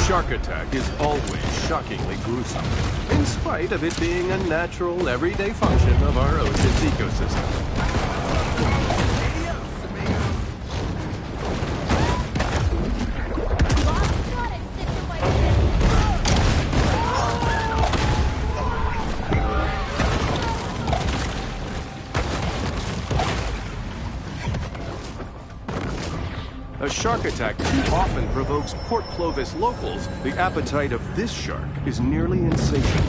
Shark attack is always shockingly gruesome, in spite of it being a natural, everyday function of our ocean's ecosystem. A shark attack too often provokes Port Clovis locals. The appetite of this shark is nearly insatiable.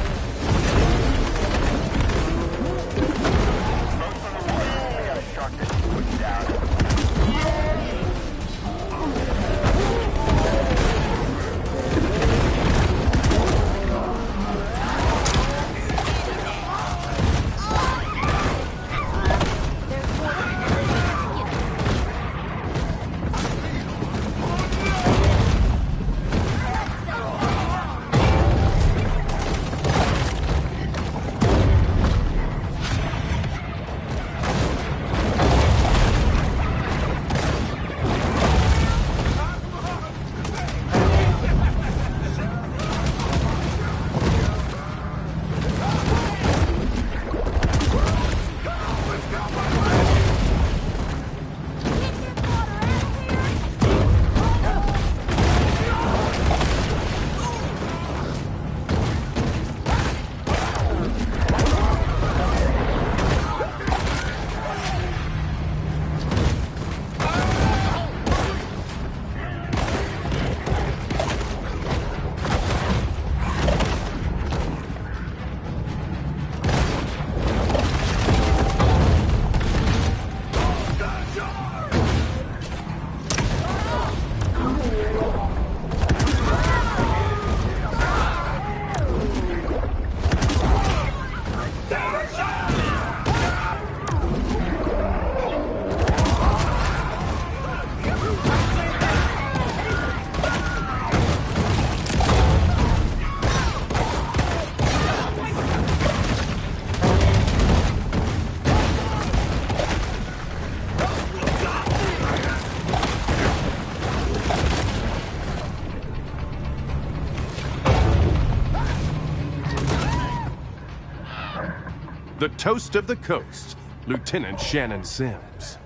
The toast of the coast, Lieutenant Shannon Sims.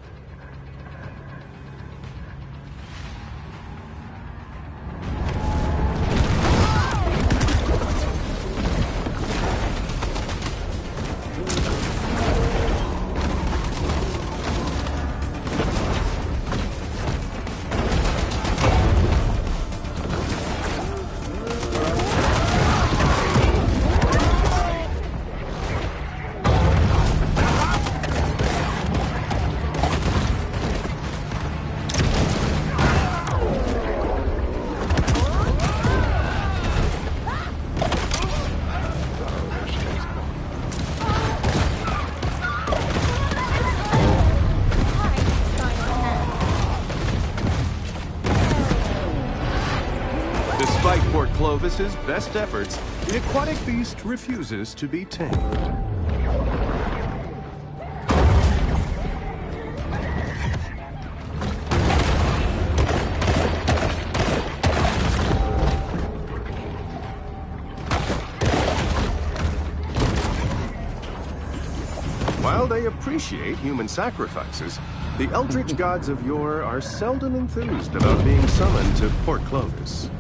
Despite Port Clovis's best efforts, the aquatic beast refuses to be tamed. While they appreciate human sacrifices, the eldritch gods of yore are seldom enthused about being summoned to Port Clovis.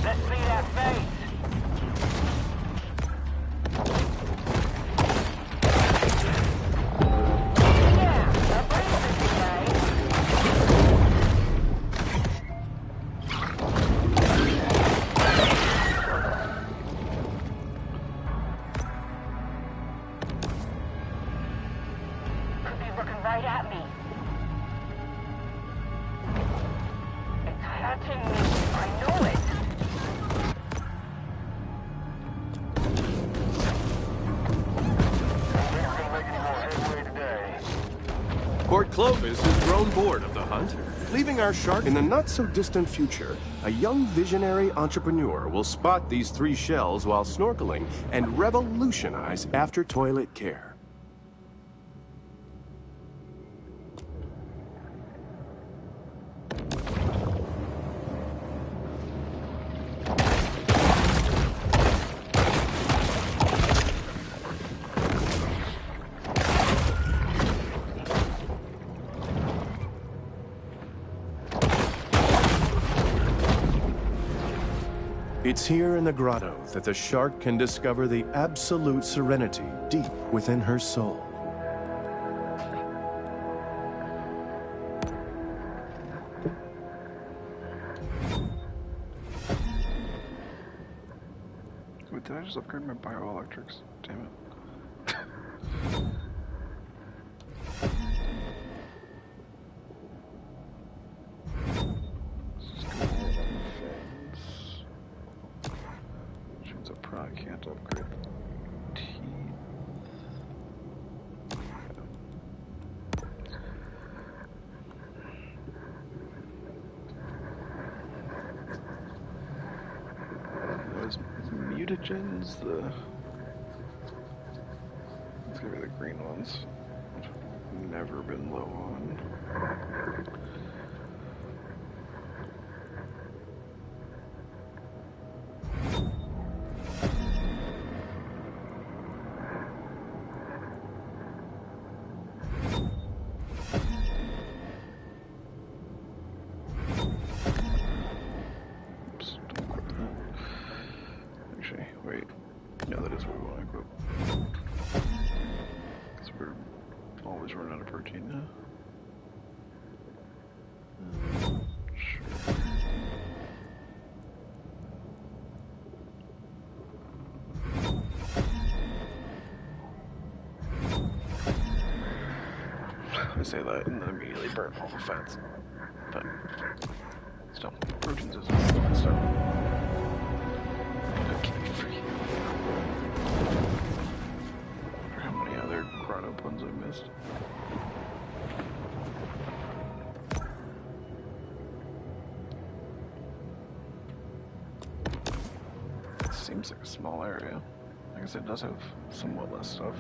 Let's see that face. Yeah, a breeze today. He's looking right at me. It's hurting me. I know it. Think we're gonna make any more headway today. Port Clovis has grown bored of the hunt, leaving our shark in the not-so-distant future. A young visionary entrepreneur will spot these three shells while snorkeling and revolutionize after-toilet care. It's here in the grotto that the shark can discover the absolute serenity deep within her soul. Wait, did I just upgrade my bioelectrics? Damn it. Let's just go all on the fins. Shoots up probably can't upgrade the teeth. Those mutagens, it's gonna be the green ones, which I've never been low on. Oops, don't equip that. Actually, wait. No, that is what we want to equip. Because we're always running out of protein now. I say that and then immediately burn all the fats. But still, proteins is stuff. Okay, free. How many other grotto puns I missed? Seems like a small area. I guess it does have somewhat less stuff.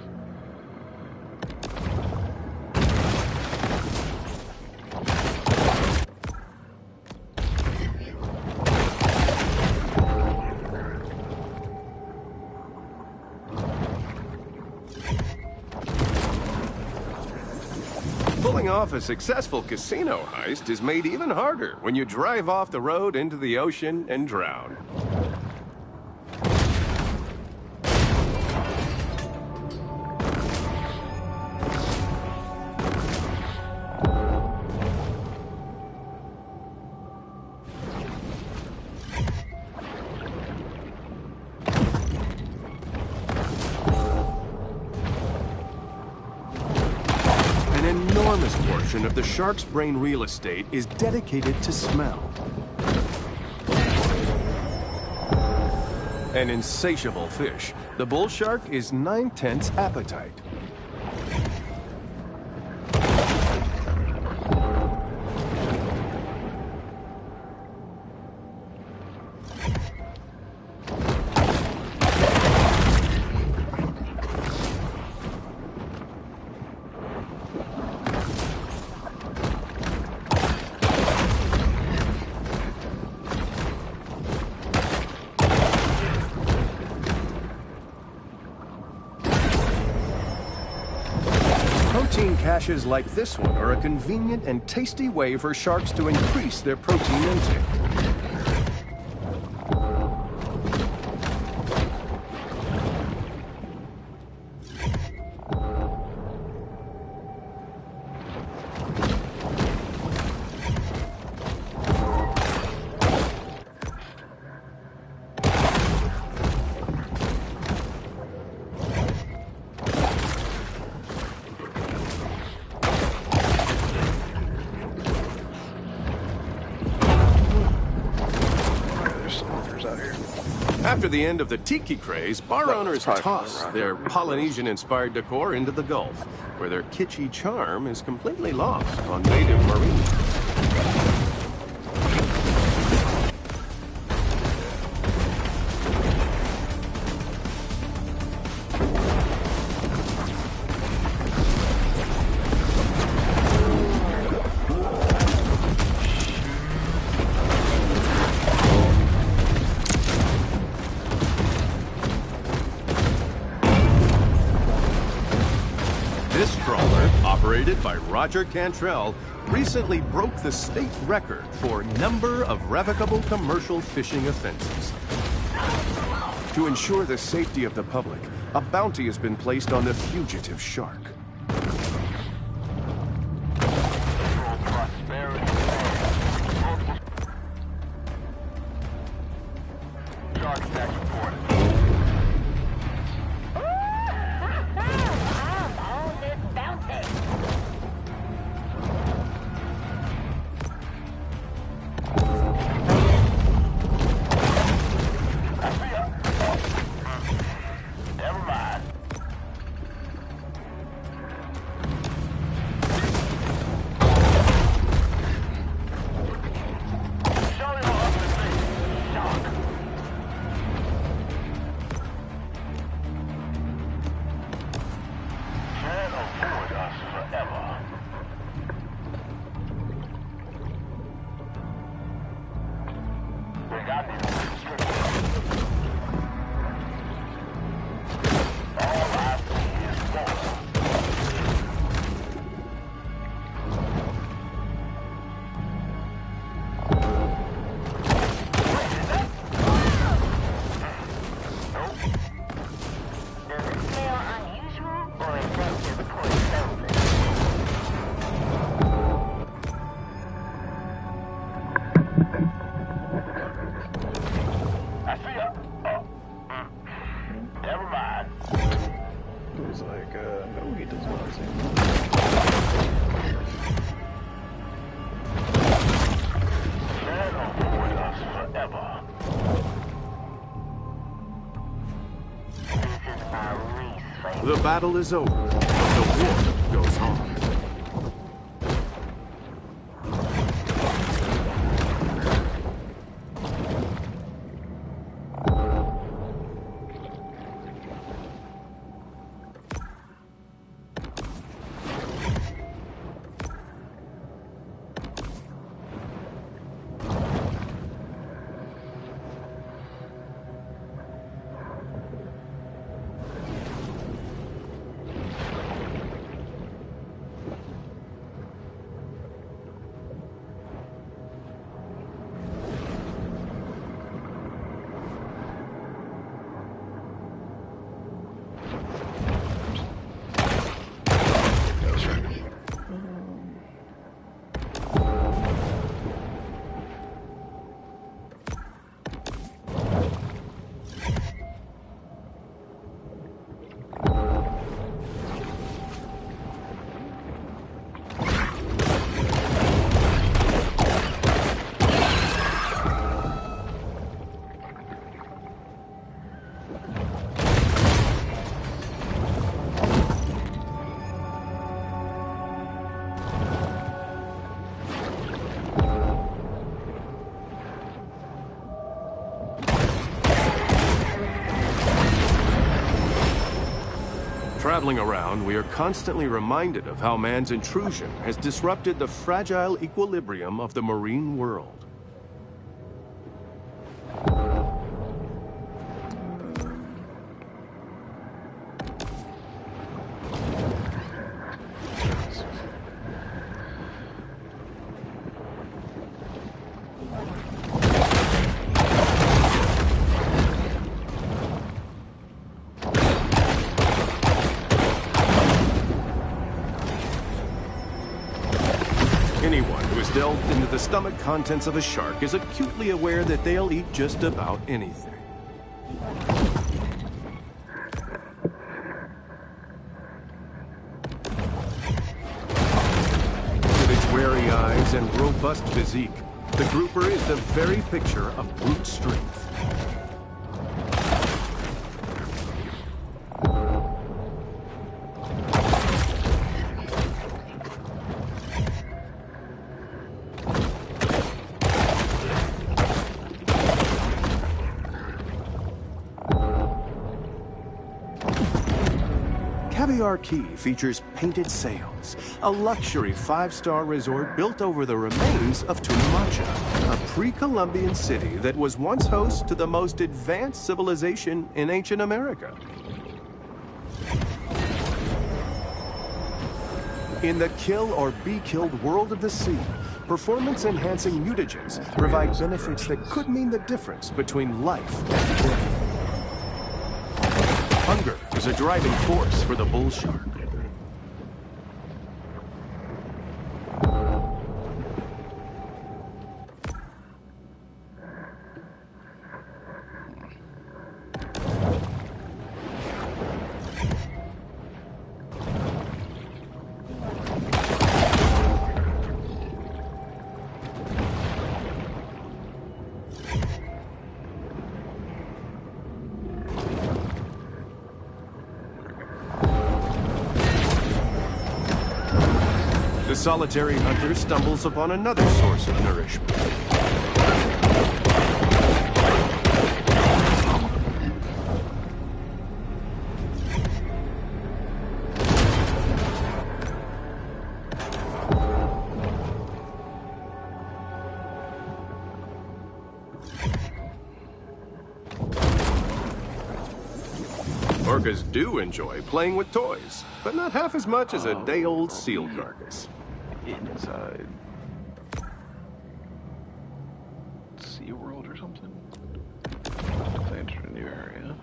Pulling off a successful casino heist is made even harder when you drive off the road into the ocean and drown. Of the shark's brain real estate is dedicated to smell. An insatiable fish, the bull shark is 9/10 appetite. Protein caches like this one are a convenient and tasty way for sharks to increase their protein intake. After the end of the tiki craze, bar owners toss their Polynesian-inspired decor into the Gulf, where their kitschy charm is completely lost on native marines. This trawler, operated by Roger Cantrell, recently broke the state record for number of revocable commercial fishing offenses. To ensure the safety of the public, a bounty has been placed on the fugitive shark. battle is over, but the war goes on. Traveling around, we are constantly reminded of how man's intrusion has disrupted the fragile equilibrium of the marine world. Anyone who has delved into the stomach contents of a shark is acutely aware that they'll eat just about anything. With its wary eyes and robust physique, the grouper is the very picture of brute strength. Caviar Key features painted sails, a luxury 5-star resort built over the remains of Tunamacha, a pre-Columbian city that was once host to the most advanced civilization in ancient America. In the kill or be killed world of the sea, performance-enhancing mutagens provide benefits that could mean the difference between life and death. Hunger is a driving force for the bull shark. The solitary hunter stumbles upon another source of nourishment. Orcas do enjoy playing with toys, but not half as much as a day-old seal carcass. Inside SeaWorld or something? They entered a new area.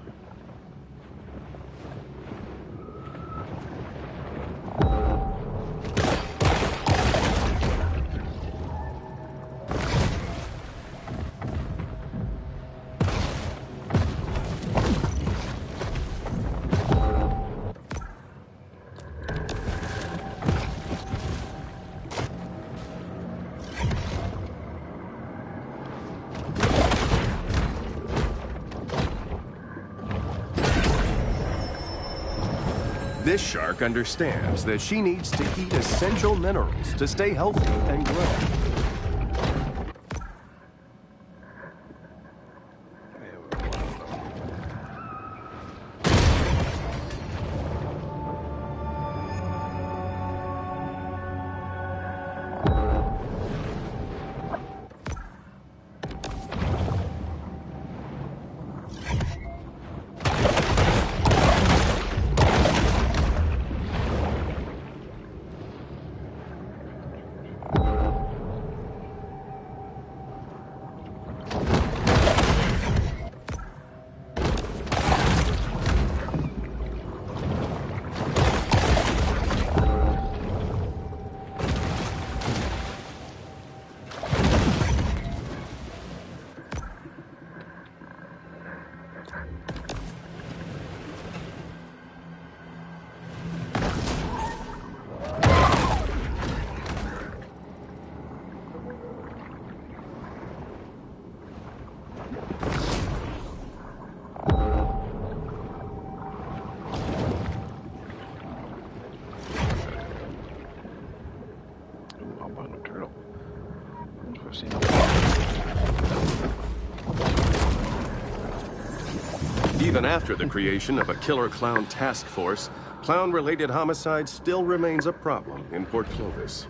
This shark understands that she needs to eat essential minerals to stay healthy and grow. Even after the creation of a killer clown task force, clown-related homicide still remains a problem in Port Clovis.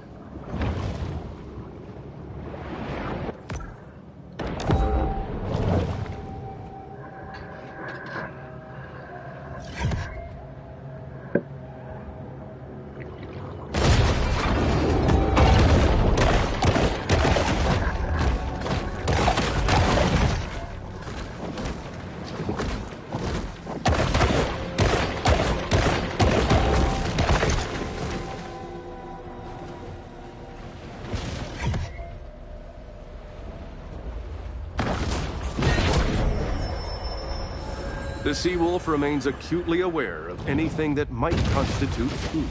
The sea wolf remains acutely aware of anything that might constitute food.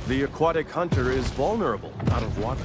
The aquatic hunter is vulnerable out of water.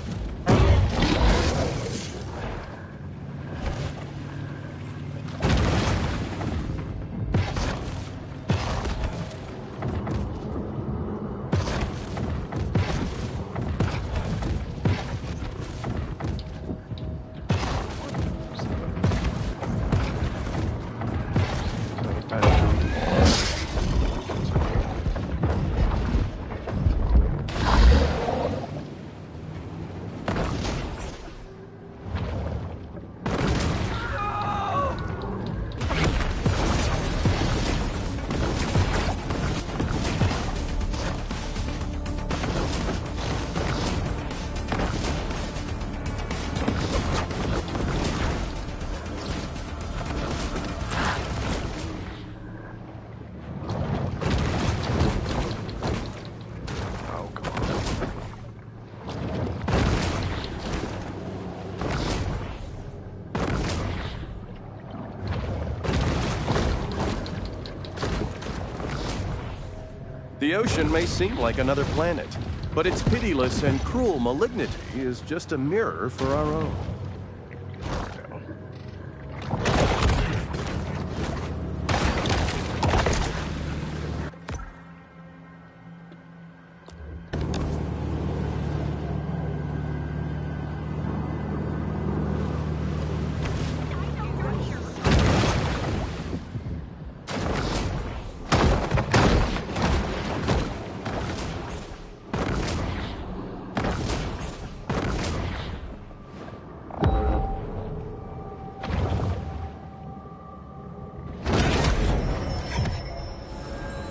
The ocean may seem like another planet, but its pitiless and cruel malignity is just a mirror for our own.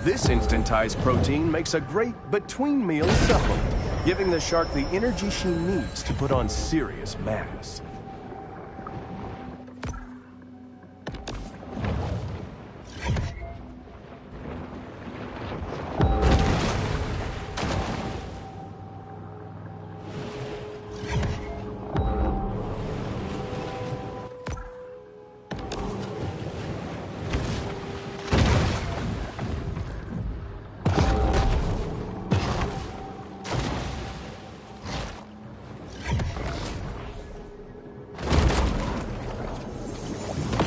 This instantized protein makes a great between-meal supplement, giving the shark the energy she needs to put on serious mass.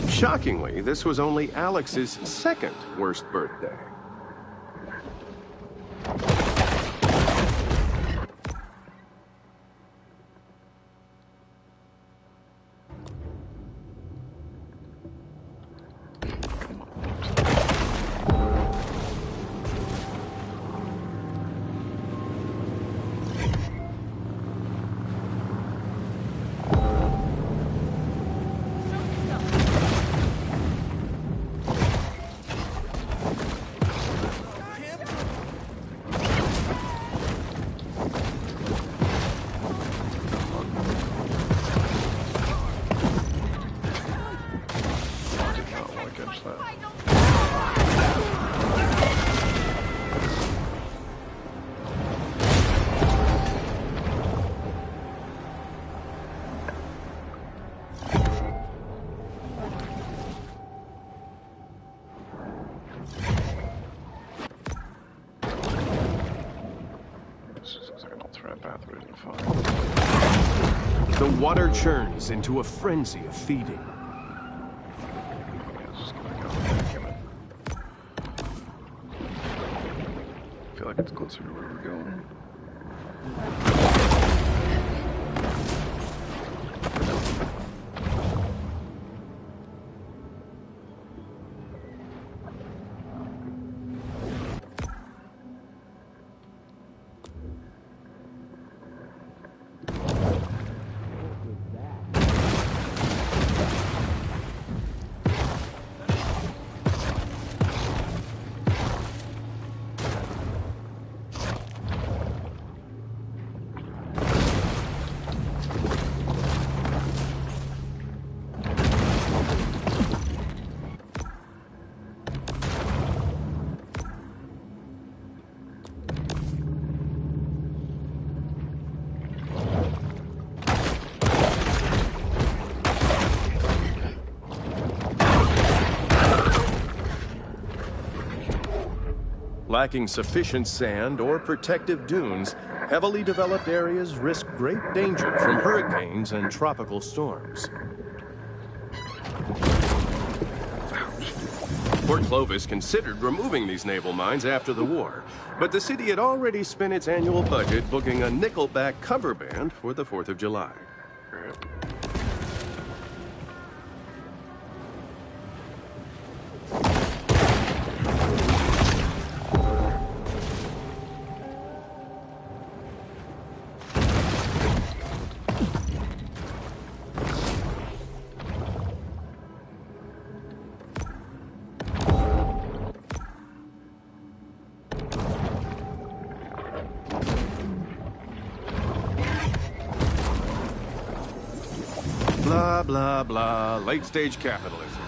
Shockingly, this was only Alex's second worst birthday. The water churns into a frenzy of feeding. I feel like it's closer to where we're going. Lacking sufficient sand or protective dunes, heavily developed areas risk great danger from hurricanes and tropical storms. Port Clovis considered removing these naval mines after the war, but the city had already spent its annual budget booking a Nickelback cover band for the 4th of July. Blah, blah, blah. Late-stage capitalism.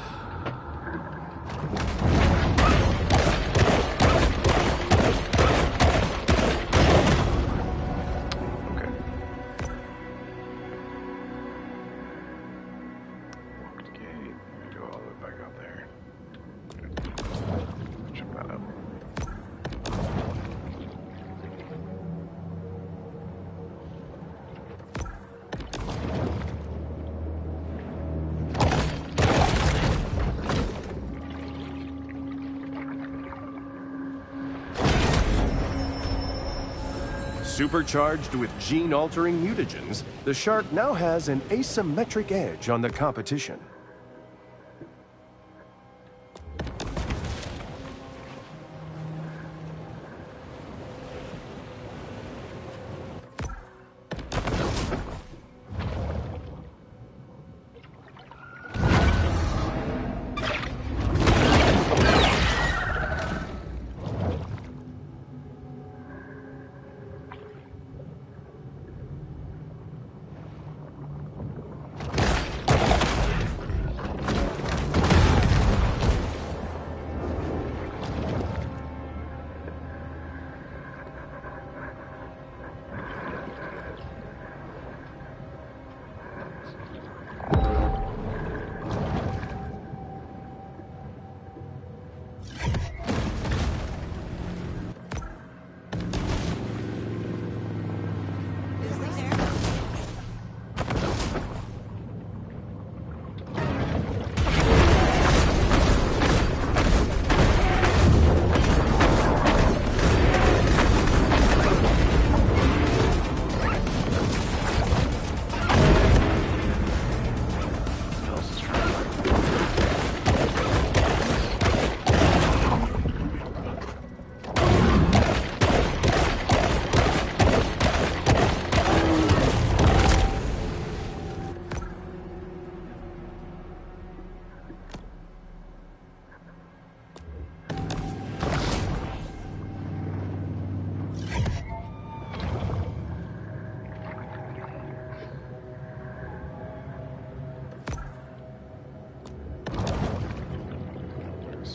Okay. Locked gate. Go all the way back out there. Check that out. Supercharged with gene-altering mutagens, the shark now has an asymmetric edge on the competition.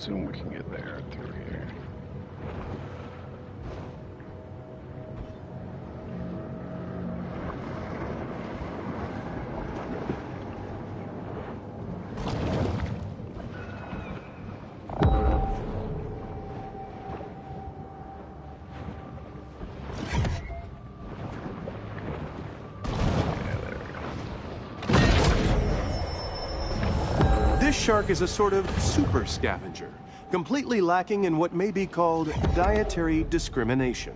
assume we can get there through here. This shark is a sort of super scavenger, completely lacking in what may be called dietary discrimination.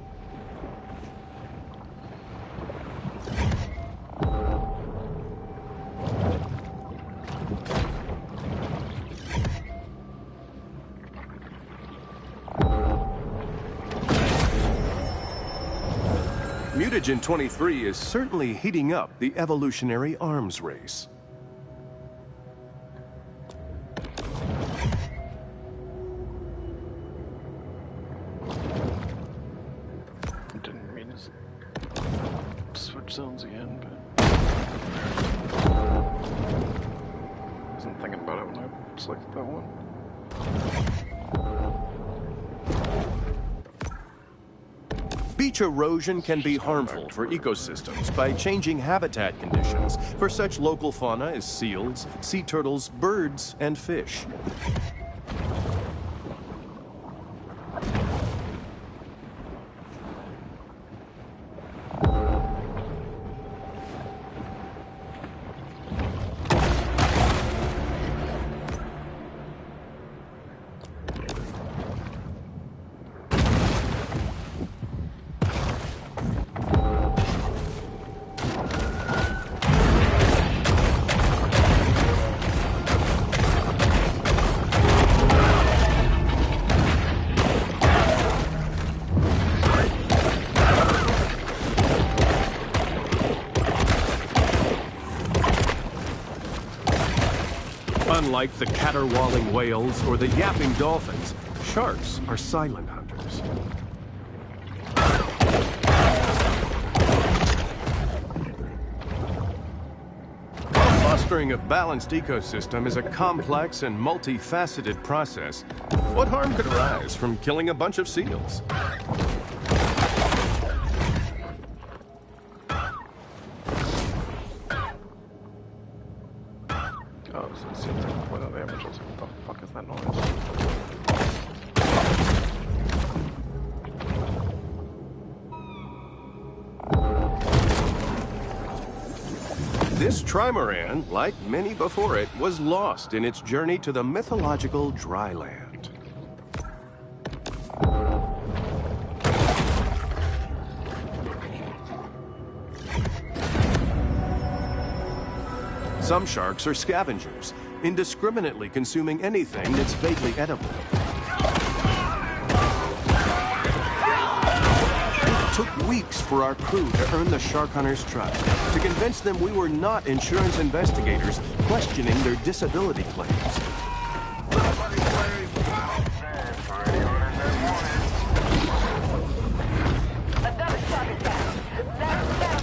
Mutagen 23 is certainly heating up the evolutionary arms race. Didn't mean to switch zones again, but wasn't thinking about it when I selected that one. Beach erosion can be harmful for ecosystems by changing habitat conditions for such local fauna as seals, sea turtles, birds, and fish. Unlike the caterwauling whales or the yapping dolphins, sharks are silent hunters. Fostering a balanced ecosystem is a complex and multifaceted process. What harm could arise from killing a bunch of seals? Oh, so it seems like a point of damage. What the fuck is that noise? This trimaran, like many before it, was lost in its journey to the mythological dry land. Some sharks are scavengers, indiscriminately consuming anything that's vaguely edible. It took weeks for our crew to earn the shark hunters' trust, to convince them we were not insurance investigators questioning their disability claims. Another shark is down. That's down.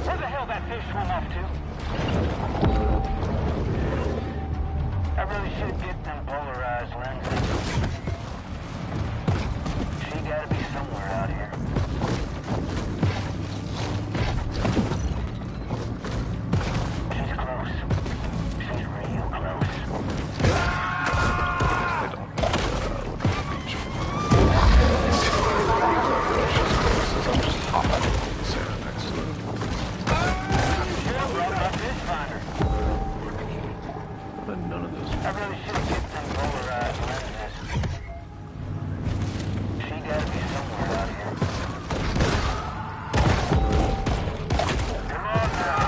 Where the hell that fish swam off to? I really should get them polarized lenses. She gotta be somewhere out here. She's close. She's real close. None of this. I really should get them polarized lenses. She gotta be somewhere out here. Come on now.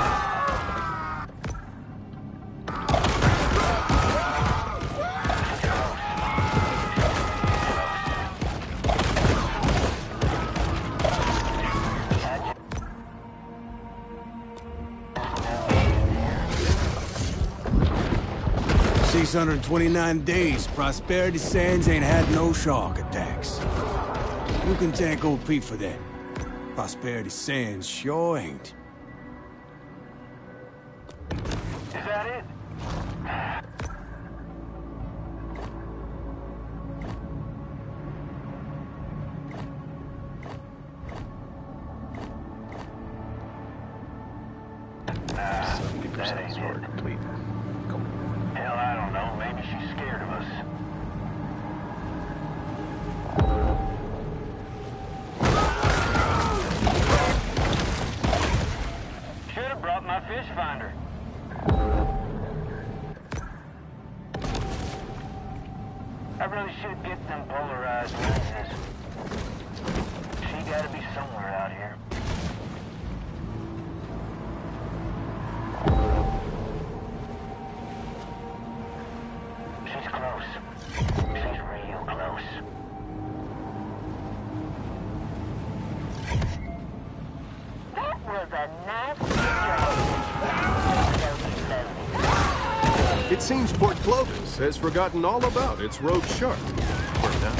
She's 629 days, Prosperity Sands ain't had no shark attacks. You can thank old Pete for that. Prosperity Sands sure ain't. Is that it? Nah, 70% that ain't story it. complete. Cool. Hell, I don't know. Maybe she's scared of us. Should have brought my fish finder. I really should get them polarized lenses. She gotta be somewhere out here. She's close. She's real close. That was a nice picture. It seems Port Clovis has forgotten all about its rogue shark. For now.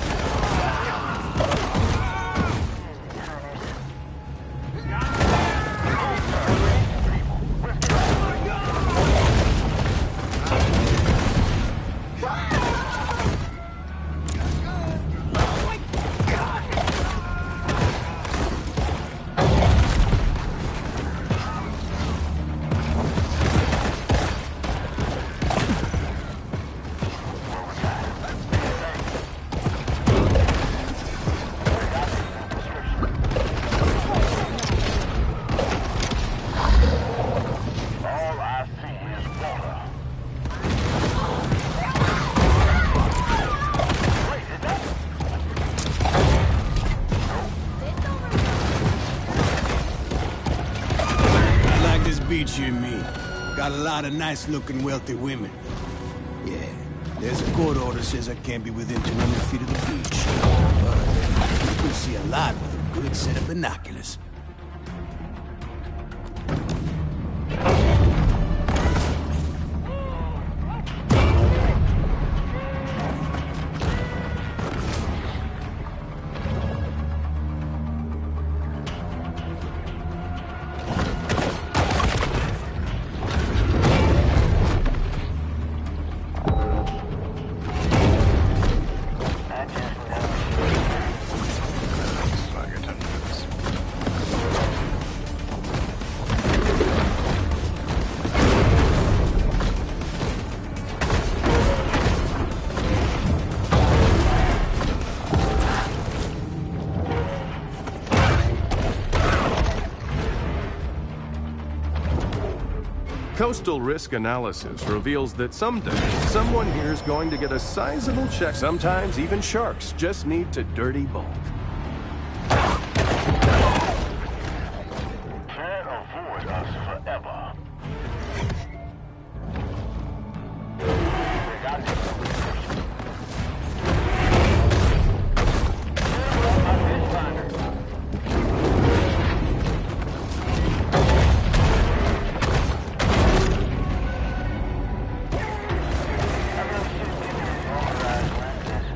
All I see is water. Wait, is that? I like this beach you and me. Got a lot of nice-looking, wealthy women. Yeah, there's a court order says I can't be within 200 feet of the beach. But you can see a lot with a good set of binoculars. I just know. So I get 10 minutes. Coastal risk analysis reveals that someday someone here is going to get a sizable check. Sometimes even sharks just need to dirty bulk. Can't avoid us forever. They got it. My fish finder. I really should give you polarized lenses.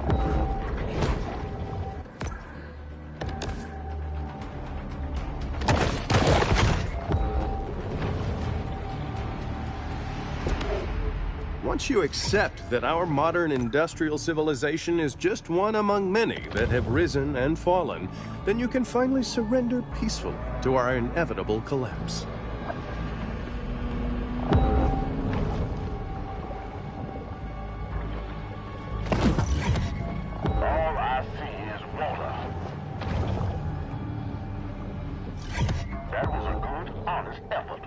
Once you accept that our modern industrial civilization is just one among many that have risen and fallen, then you can finally surrender peacefully to our inevitable collapse. All I see is water. That was a good, honest effort.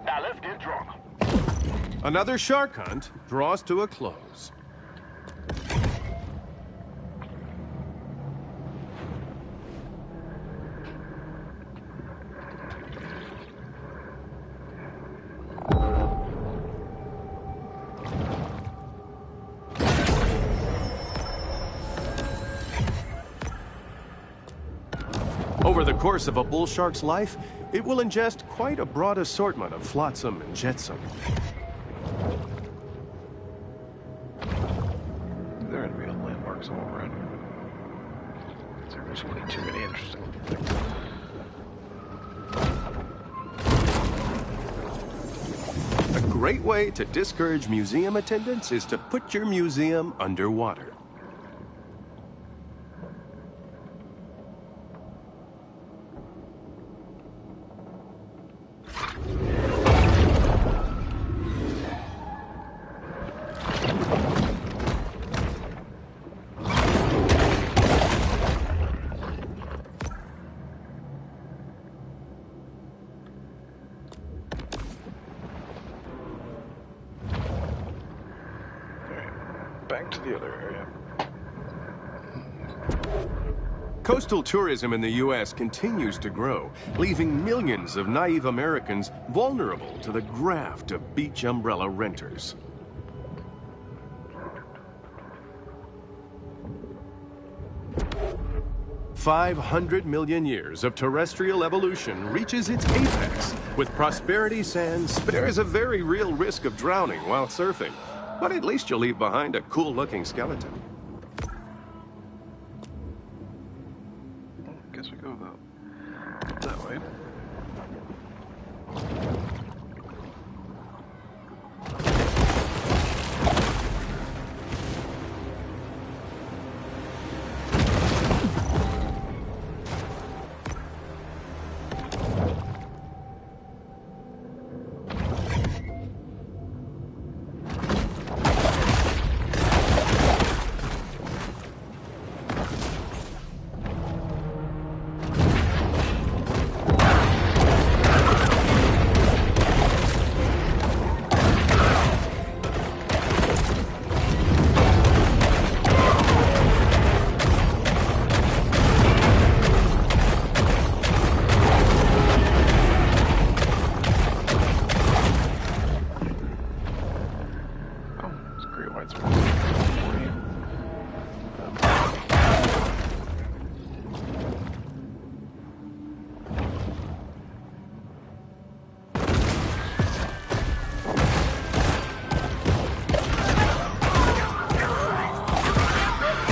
Now let's get drunk. Another shark hunt draws to a close. Over the course of a bull shark's life, it will ingest quite a broad assortment of flotsam and jetsam. There had to be a landmark somewhere, right? It's There's way too many interesting things. A great way to discourage museum attendance is to put your museum underwater. Back to the other area. Coastal tourism in the U.S. continues to grow, leaving millions of naive Americans vulnerable to the graft of beach umbrella renters. "500 million years of terrestrial evolution reaches its apex with prosperity sands. There is a very real risk of drowning while surfing, but at least you'll leave behind a cool-looking skeleton." Guess we go that way.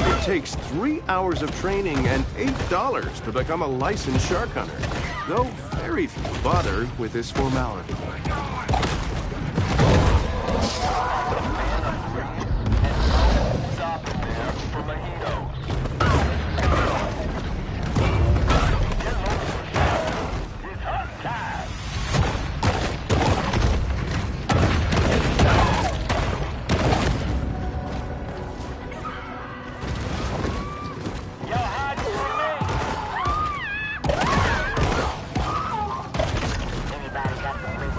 It takes 3 hours of training and $8 to become a licensed shark hunter, though very few bother with this formality. Stop there for mojitos. It's hot time. Yo, hide from me. Anybody got the big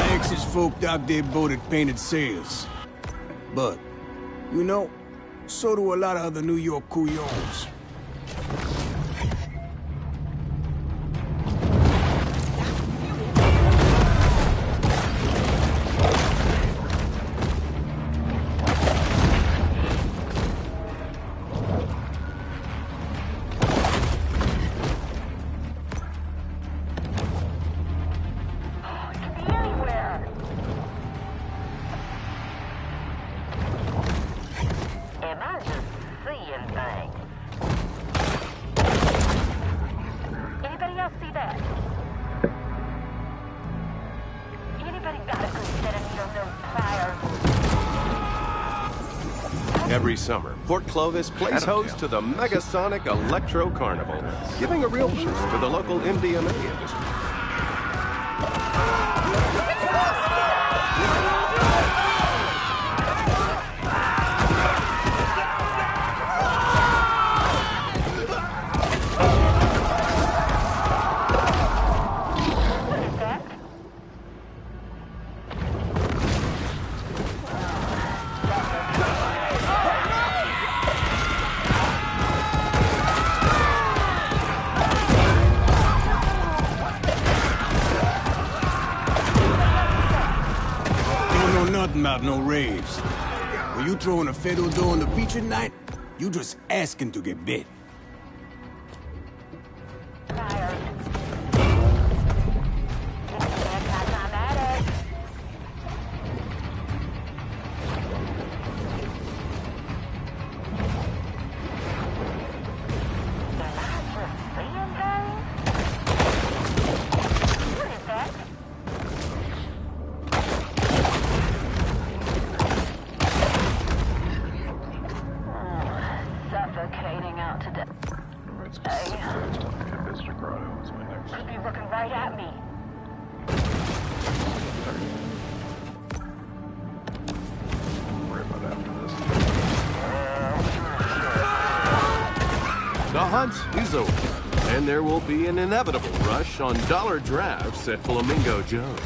Alexis folk out there boated painted sails. But, you know, so do a lot of other New York couillons. Anywhere. Am I just seeing things? Anybody else see that? Anybody got a good set of needle-nose pliers? Every summer, Port Clovis plays host to the Megasonic Electro Carnival, giving a real boost to the local MDMA industry. What is that? Don't know nothing about no raves. When you throwing a fiddle door on the beach at night, you just asking to get bit. Pliers. Anti-climatic. hunt is over, and there will be an inevitable rush on dollar drafts at Flamingo Joe's.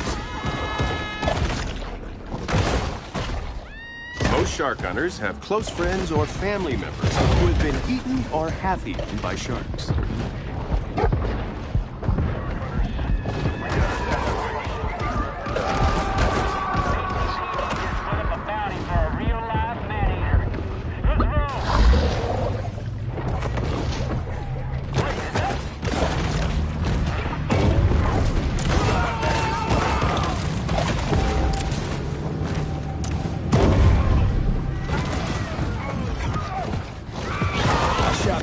Most shark hunters have close friends or family members who have been eaten or half-eaten by sharks.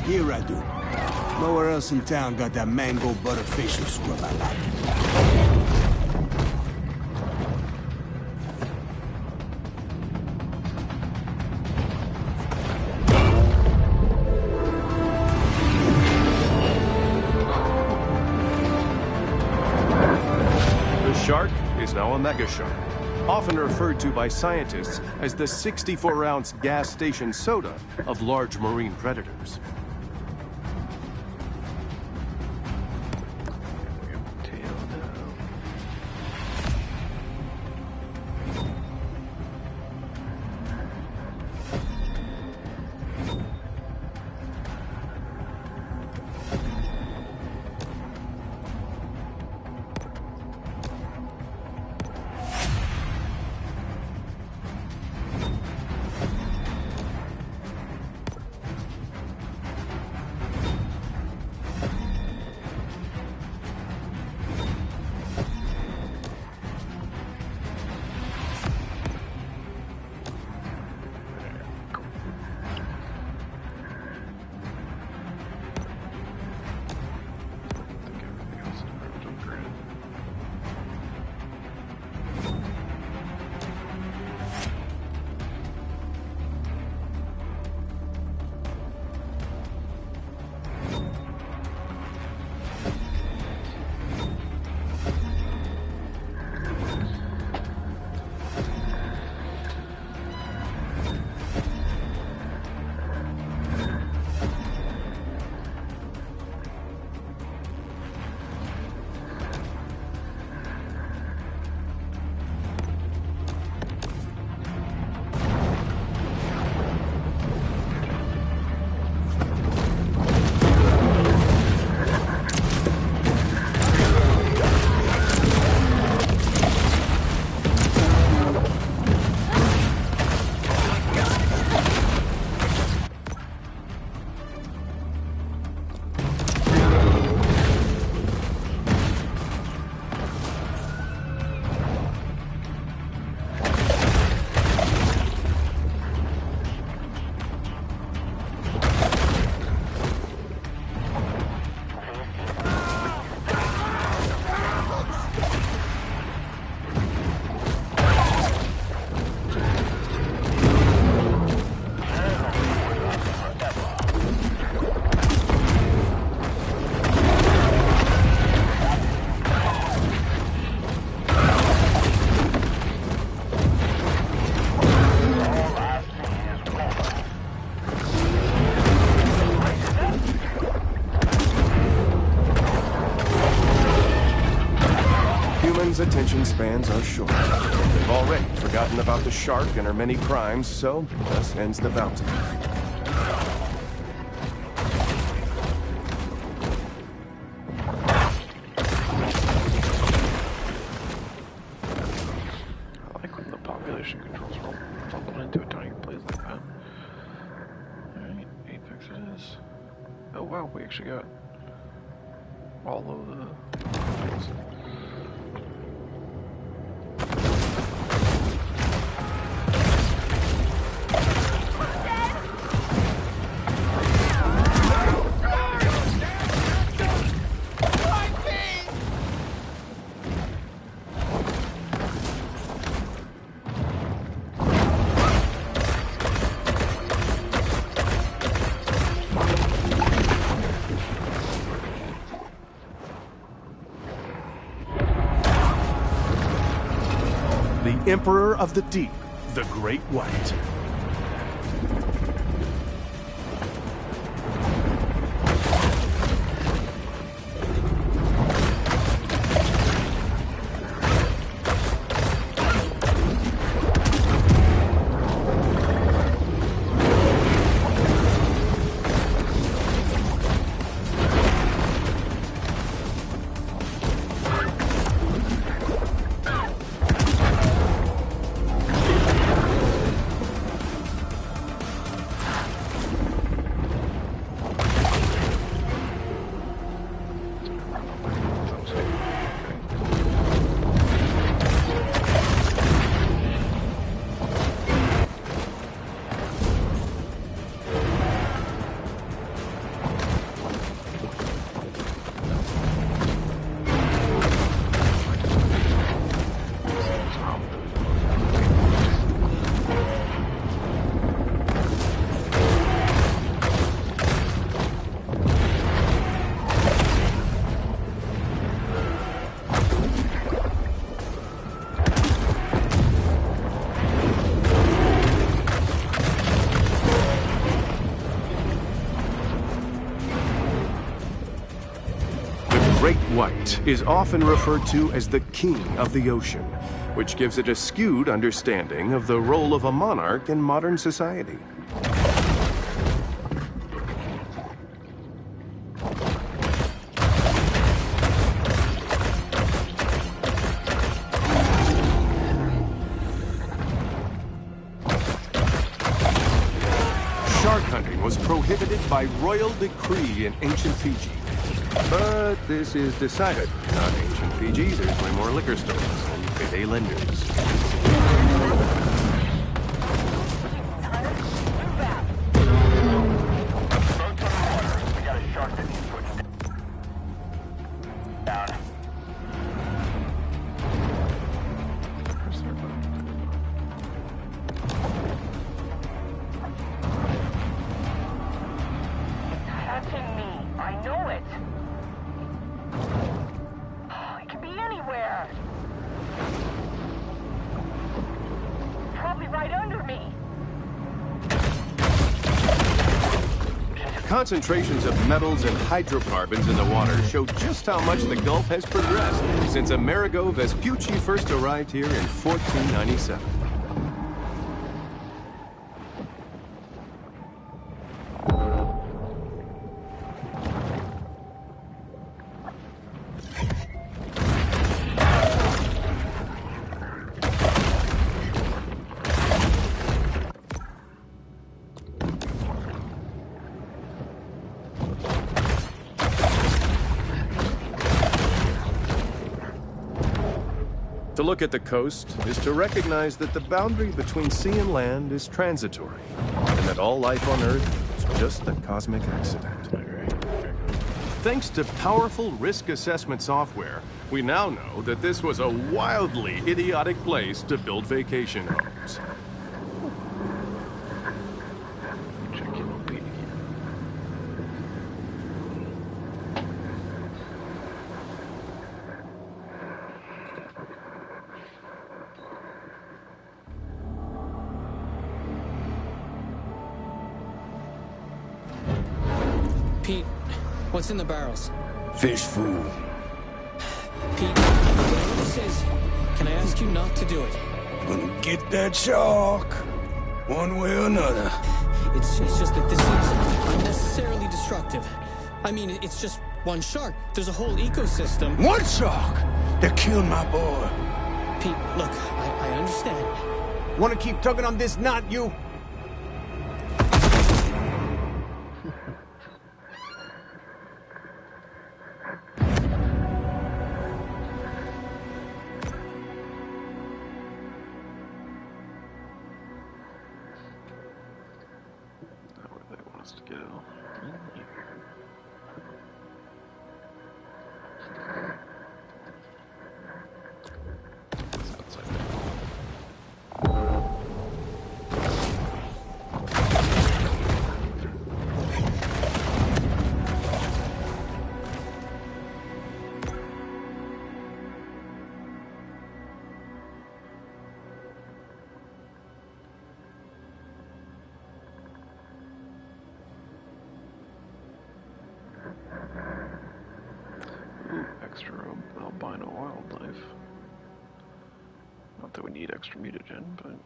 Here I do. Nowhere else in town got that mango butter facial scrub I like. The shark is now a mega shark, often referred to by scientists as the 64-ounce gas station soda of large marine predators. Attention spans are short. They've already forgotten about the shark and her many crimes, so thus ends the bounty. I like when the population controls roll fumble into a tiny place like that. Alright, Apex it is. Oh wow, we actually got all of the... The Emperor of the Deep, the Great White. great white is often referred to as the king of the ocean, which gives it a skewed understanding of the role of a monarch in modern society. Shark hunting was prohibited by royal decree in ancient Fiji. But this is decided. Not ancient Fiji, there's way more liquor stores and payday lenders. Concentrations of metals and hydrocarbons in the water show just how much the Gulf has progressed since Amerigo Vespucci first arrived here in 1497. To look at the coast is to recognize that the boundary between sea and land is transitory, and that all life on Earth is just a cosmic accident. Thanks to powerful risk assessment software, we now know that this was a wildly idiotic place to build vacation homes. Pete, what's in the barrels? Fish food. Pete, whatever this is, can I ask you not to do it? Gonna get that shark, one way or another. It's just that this is unnecessarily destructive. I mean, it's just one shark. There's a whole ecosystem. One shark that killed my boy. Pete, look, I understand. Wanna keep tugging on this knot, you? To go in here. It's outside there. Extra albino wildlife. Not that we need extra mutagen, but...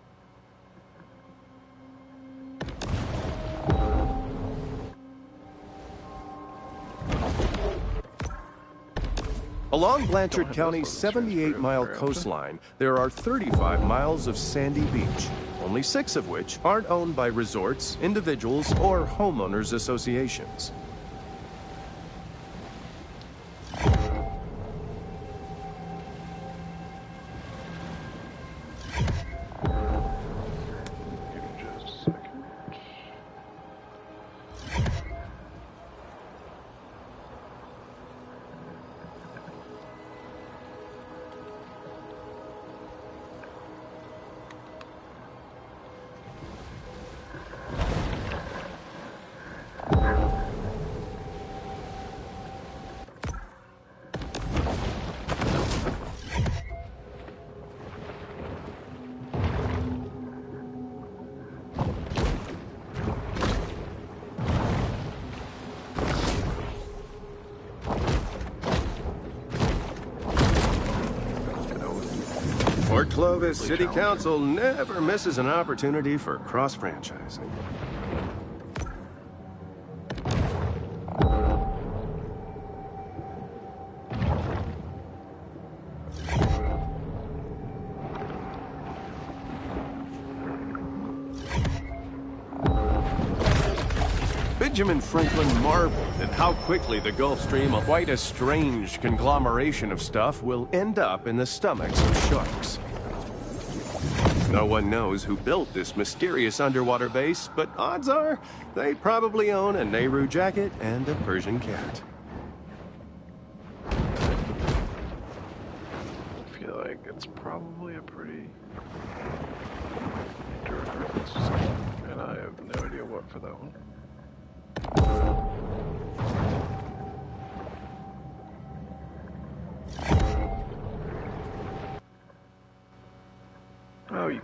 Along Blanchard County's 78-mile coastline, there are 35 miles of sandy beach, only 6 of which aren't owned by resorts, individuals, or homeowners associations. Port Clovis City challenging. Council never misses an opportunity for cross-franchising. Benjamin Franklin marveled at how quickly the Gulf Stream, quite a strange conglomeration of stuff, will end up in the stomachs of sharks. No one knows who built this mysterious underwater base, but odds are they probably own a Nehru jacket and a Persian cat. I feel like it's probably a pretty direct reference to something, and I have no idea what for that one. Oh, you